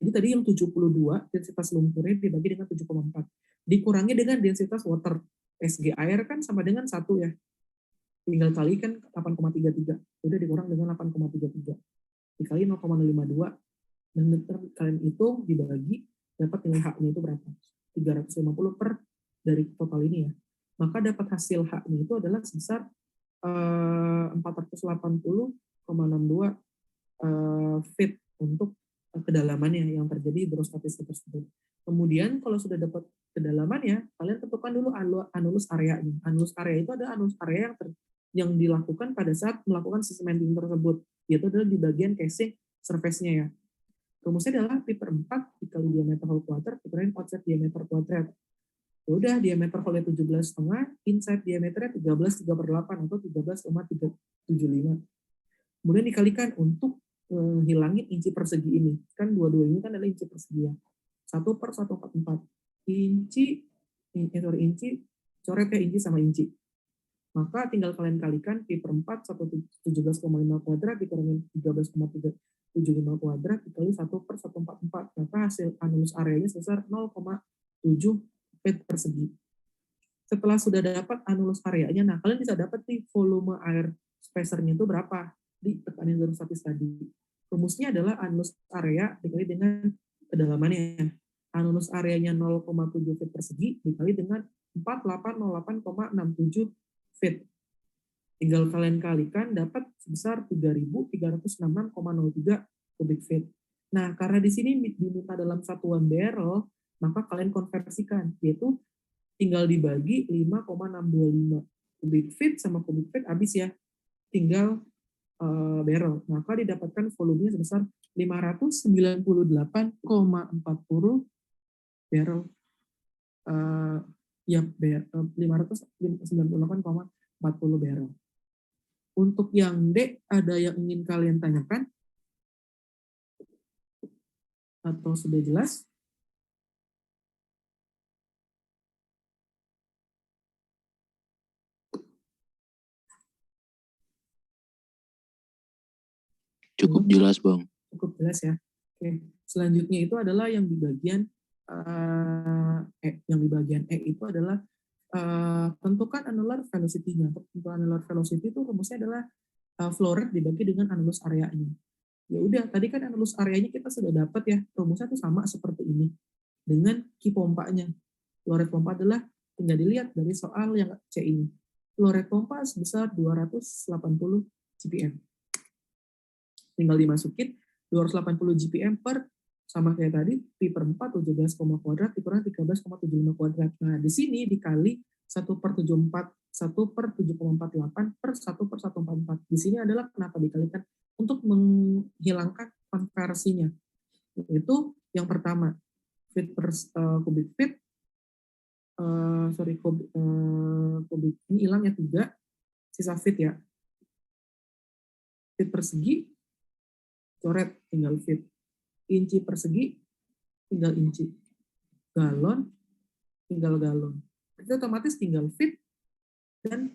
A: Jadi tadi yang 72 densitas lumpurnya dibagi dengan 7,4. Dikurangi dengan densitas water. SG air kan sama dengan 1 ya. Tinggal kalikan 8,33. Udah dikurang dengan 8,33. Dikali 0,052. Dan kalian hitung dibagi dapat nilai H-nya itu berapa? 350 per dari total ini ya. Maka dapat hasil H-nya itu adalah sebesar 480,62 feet untuk kedalamannya yang terjadi hidrostatis tersebut. Kemudian kalau sudah dapat kedalamannya, kalian tentukan dulu anulus areanya. Anulus area itu adalah anulus area yang dilakukan pada saat melakukan cementing tersebut, yaitu adalah di bagian casing surface-nya ya. Rumusnya adalah pi per 4 dikali diameter whole quarter dikalikan outside diameter kuadrat. Ya udah, diameter hole 17,5, inside diameternya 13,3/8 atau 13,375. Kemudian dikalikan untuk hilangin inci persegi ini. Kan dua-dua ini kan adalah inci persegi ya. 1/144. Inci, coret ya inci sama inci. Maka tinggal kalian kalikan pi per 4, 17,5 kuadrat dikurangin 13,375 kuadrat dikali 1/144. Maka hasil anulus areanya sebesar 0,7 feet persegi. Setelah sudah dapat anulus areanya, nah kalian bisa dapat nih volume air spacernya itu berapa di tekanan hidrostatis tadi. Rumusnya adalah anulus area dikali dengan kedalamannya. Anulus areanya 0,7 feet persegi dikali dengan 4808,67 feet. Tinggal kalian kalikan dapat sebesar 3.366,03 kubik feet. Nah, karena di sini diminta dalam satuan barrel, maka kalian konversikan, yaitu tinggal dibagi 5,625 kubik feet sama kubik feet habis ya, tinggal barrel. Maka didapatkan volumenya sebesar 598,40 barrel. 598,40 barrel. Untuk yang D, ada yang ingin kalian tanyakan? Atau sudah jelas?
D: Cukup jelas, Bang.
A: Cukup jelas ya. Oke. Selanjutnya itu adalah yang di bagian yang di bagian E itu adalah tentukan annular velocity-nya. Untuk annular velocity itu rumusnya adalah flow rate dibagi dengan anulus areanya. Ya udah, tadi kan anulus areanya kita sudah dapat ya. Rumusnya itu sama seperti ini. Dengan Q pompanya. Flow rate pompa adalah tinggal dilihat dari soal yang C ini. Flow rate pompa sebesar 280 GPM. Tinggal dimasukin 280 GPM per sama kayak tadi pi per 4 17, kuadrat dikurang 13,75 kuadrat. Nah, di sini dikali 1/74 1/7,48 per 1/144. Di sini adalah kenapa dikalikan untuk menghilangkan konversinya. Itu yang pertama, feet per kubik feet. Kubik ini hilang ya 3, sisa feet ya. Feet persegi coret tinggal feet. Inci persegi tinggal inci. Galon tinggal galon. Itu otomatis tinggal feet dan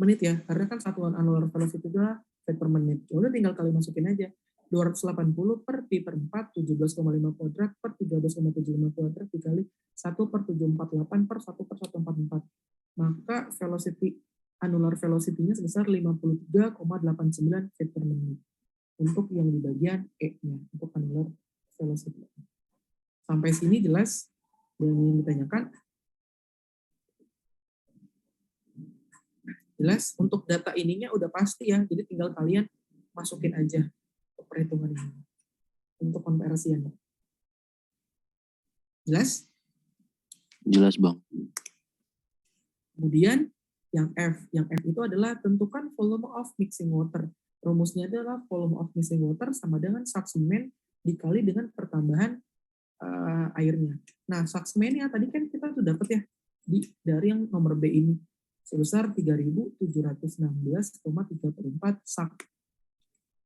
A: menit ya, karena kan satuan annular velocity itu adalah feet per menit. Udah tinggal kalian masukin aja. 280 per pi per 4, 17,5 kuadrat per 13,75 kuadrat dikali 1/748 per 1/144. Maka velocity, annular velocity-nya sebesar 53,89 feet per menit. Untuk yang di bagian E-nya, untuk annular velocity. Sampai sini jelas yang ingin ditanyakan? Jelas, untuk data ininya udah pasti ya, jadi tinggal kalian masukin aja untuk perhitungan ini. Untuk konversian. Jelas?
D: Jelas, Bang.
A: Kemudian yang F itu adalah tentukan volume of mixing water. Rumusnya adalah volume of mixing water sama dengan sak semen dikali dengan pertambahan airnya. Nah, sak semennya tadi kan kita tuh dapat ya dari yang nomor B ini sebesar 3.716,34 sak.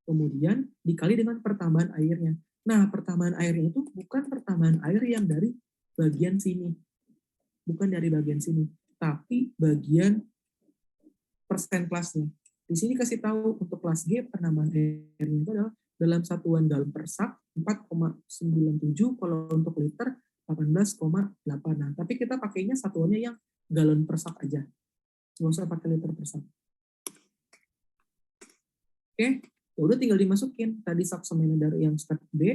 A: Kemudian dikali dengan pertambahan airnya. Nah, pertambahan airnya itu bukan pertambahan air yang dari bagian sini. Bukan dari bagian sini, tapi bagian persen kelasnya. Di sini kasih tahu untuk kelas G penambahan airnya itu adalah dalam satuan galon per sak 4,97, kalau untuk liter 18,8. Nah, tapi kita pakainya satuannya yang galon per sak aja. Nggak usah pakai liter per sak. Oke, ya udah tinggal dimasukin. Tadi sak semen dari yang step B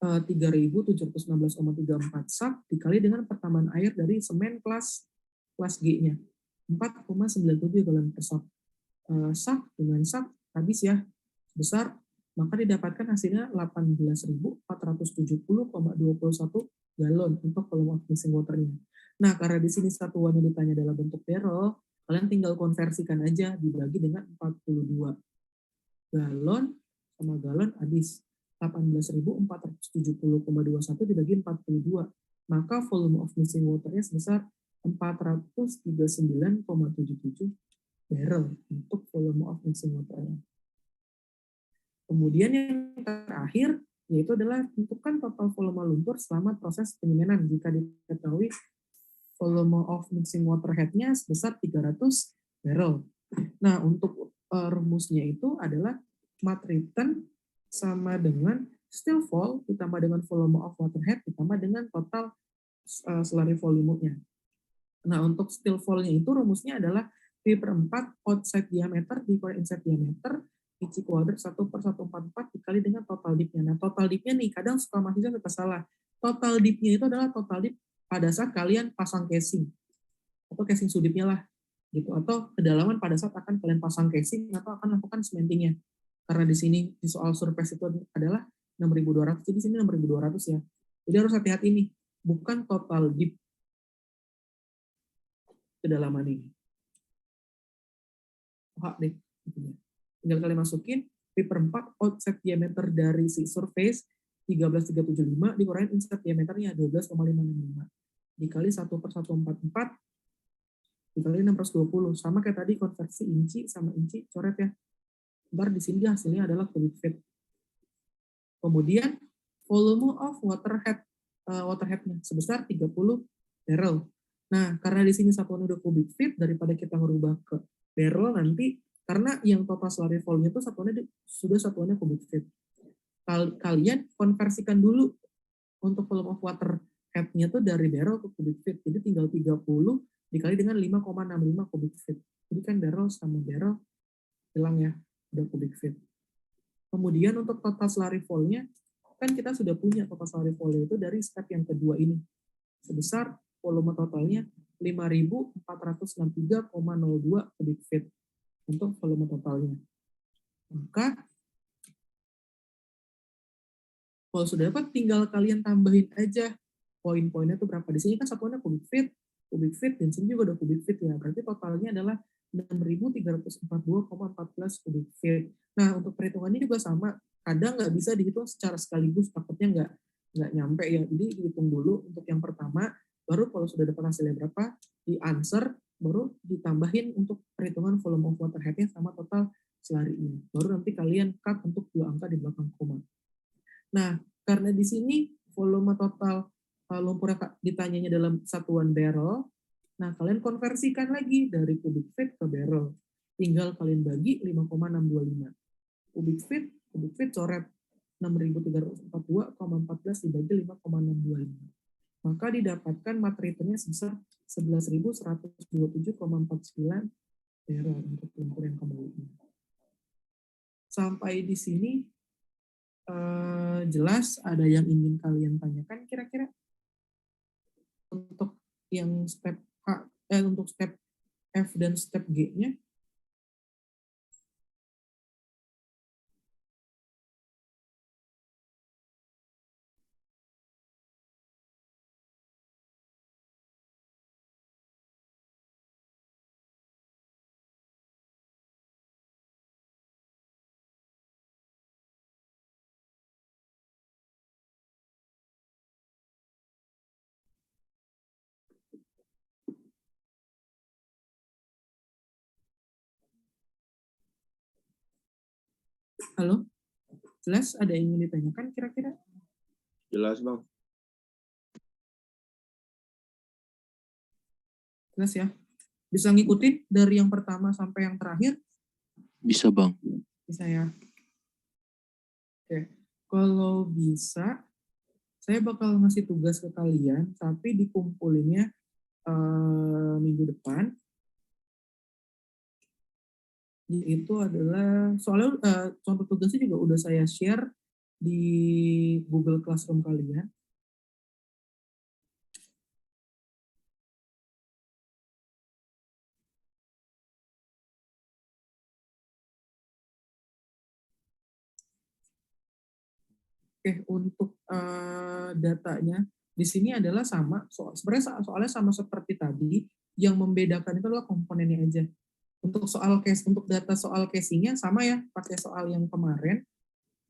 A: 3.716,34 sak dikali dengan pertambahan air dari semen kelas G-nya 4,97 galon per sak. Sak dengan sak habis ya besar, maka didapatkan hasilnya 18.470,21 galon untuk volume of mixing water-nya. Nah, karena di sini satuannya ditanya dalam bentuk barrel, kalian tinggal konversikan aja, dibagi dengan 42. Galon sama galon habis 18.470,21 dibagi 42. Maka volume of mixing water-nya sebesar 439,77 barrel untuk volume of mixing water-nya. Kemudian yang terakhir yaitu adalah tentukan total volume lumpur selama proses penyemanan jika diketahui volume of mixing water head-nya sebesar 300 barrel. Nah, untuk rumusnya itu adalah mat return sama dengan still fall ditambah dengan volume of water head ditambah dengan total slurry volumenya. Nah, untuk still fall-nya itu rumusnya adalah P/4 outside diameter dikurangi inside diameter Inci kuadrat 1/144 dikali dengan total dip-nya. Nah, total dip-nya nih, kadang suka mahasiswa suka salah. Total dip-nya itu adalah total dip pada saat kalian pasang casing. Atau casing sudipnya lah. Gitu. Atau kedalaman pada saat akan kalian pasang casing atau akan lakukan cementingnya. Karena di sini di soal surface itu adalah 6.200, jadi di sini 6.200 ya. Jadi harus hati-hati nih. Bukan total dip kedalaman ini. Deh. Tinggal kalian masukin P/4 outside diameter dari si surface 13.375 dikurangi inside diameternya 12,565 dikali 1/144 dikali 620 sama kayak tadi konversi inci sama inci coret ya. Ntar di sini hasilnya adalah cubic feet. Kemudian volume of water head-nya sebesar 30 barrel. Nah, karena di sini satuannya udah cubic feet daripada kita merubah ke barrel nanti karena yang total slurry volume itu satuannya cubic feet. Kalian konversikan dulu untuk volume of water head-nya tuh dari barrel ke cubic feet. Jadi tinggal 30 dikali dengan 5,65 cubic feet. Jadi kan barrel sama barrel hilang ya, udah cubic feet. Kemudian untuk total slurry volume-nya, kan kita sudah punya total slurry volume itu dari step yang kedua ini. Sebesar volume totalnya 5.463,02 cubic feet. Untuk volume totalnya. Maka kalau sudah dapat tinggal kalian tambahin aja poin-poinnya itu berapa. Di sini kan satuannya cubic feet, dan sini juga ada cubic feet ya. Berarti totalnya adalah 6.342,14 cubic feet. Nah, untuk perhitungannya juga sama. Kadang nggak bisa dihitung secara sekaligus, takutnya nggak nyampe ya. Jadi dihitung dulu untuk yang pertama, baru kalau sudah dapat hasilnya berapa, di answer, baru ditambahin untuk perhitungan volume of water head-nya sama total slurry-nya. Baru nanti kalian cut untuk 2 angka di belakang koma. Nah, karena di sini volume total lumpurnya ditanyanya dalam satuan barrel, nah kalian konversikan lagi dari cubic feet ke barrel. Tinggal kalian bagi 5,625. Cubic feet coret 6.342,14 dibagi 5,625. Maka didapatkan mat return-nya sebesar 11.127,49 barrel untuk lumpur yang kembali. Sampai di sini jelas. Ada yang ingin kalian tanyakan kira-kira untuk yang step untuk step F dan step G-nya? Halo? Jelas ada yang ingin ditanyakan kira-kira?
B: Jelas, Bang.
A: Jelas ya? Bisa ngikutin dari yang pertama sampai yang terakhir?
D: Bisa, Bang.
A: Bisa ya? Oke. Kalau bisa, saya bakal ngasih tugas ke kalian, tapi dikumpulinnya minggu depan. Itu adalah, soalnya contoh tugasnya juga udah saya share di Google Classroom kalian. Oke, untuk datanya, di sini adalah sama, sebenarnya soalnya sama seperti tadi, yang membedakan itu adalah komponennya aja. Untuk untuk data soal casingnya sama ya, pakai soal yang kemarin,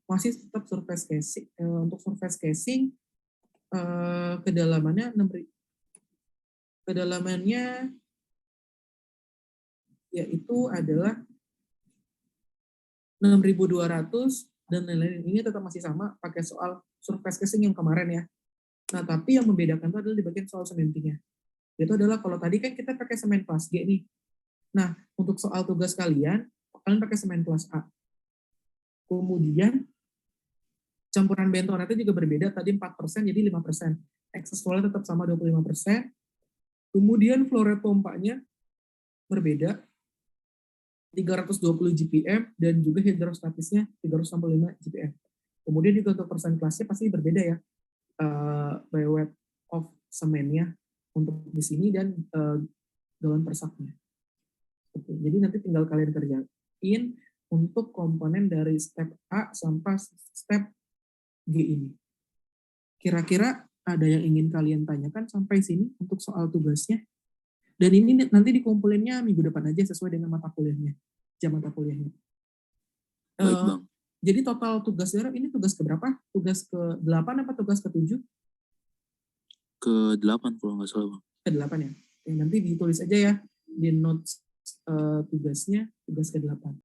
A: masih tetap surface casing. Untuk surface casing, kedalamannya yaitu adalah 6.200 dan lain-lain. Ini tetap masih sama pakai soal surface casing yang kemarin ya. Nah, tapi yang membedakan itu adalah di bagian soal cementingnya. Itu adalah kalau tadi kan kita pakai semen kelas G nih. Nah, untuk soal tugas kalian pakai semen kelas A. Kemudian campuran bentonetnya juga berbeda, tadi 4% jadi 5%. Excess flow tetap sama 25%. Kemudian flow rate pompanya berbeda, 320 GPM dan juga hidrostatisnya 365 GPM. Kemudian juga untuk persen kelasnya pasti berbeda ya, by weight of semennya untuk di sini dan galon per saknya. Oke, jadi nanti tinggal kalian kerjain untuk komponen dari step A sampai step G ini. Kira-kira ada yang ingin kalian tanyakan sampai sini untuk soal tugasnya? Dan ini nanti dikumpulinnya minggu depan aja sesuai dengan mata kuliahnya, jam mata kuliahnya.
D: Baik, Bang.
A: Jadi total tugas ini tugas keberapa? Tugas ke-8 apa tugas ke-7?
D: Ke-8 kalau nggak salah, Bang.
A: Ke-8 ya. Nanti ditulis aja ya di notes tugasnya, tugas ke-8.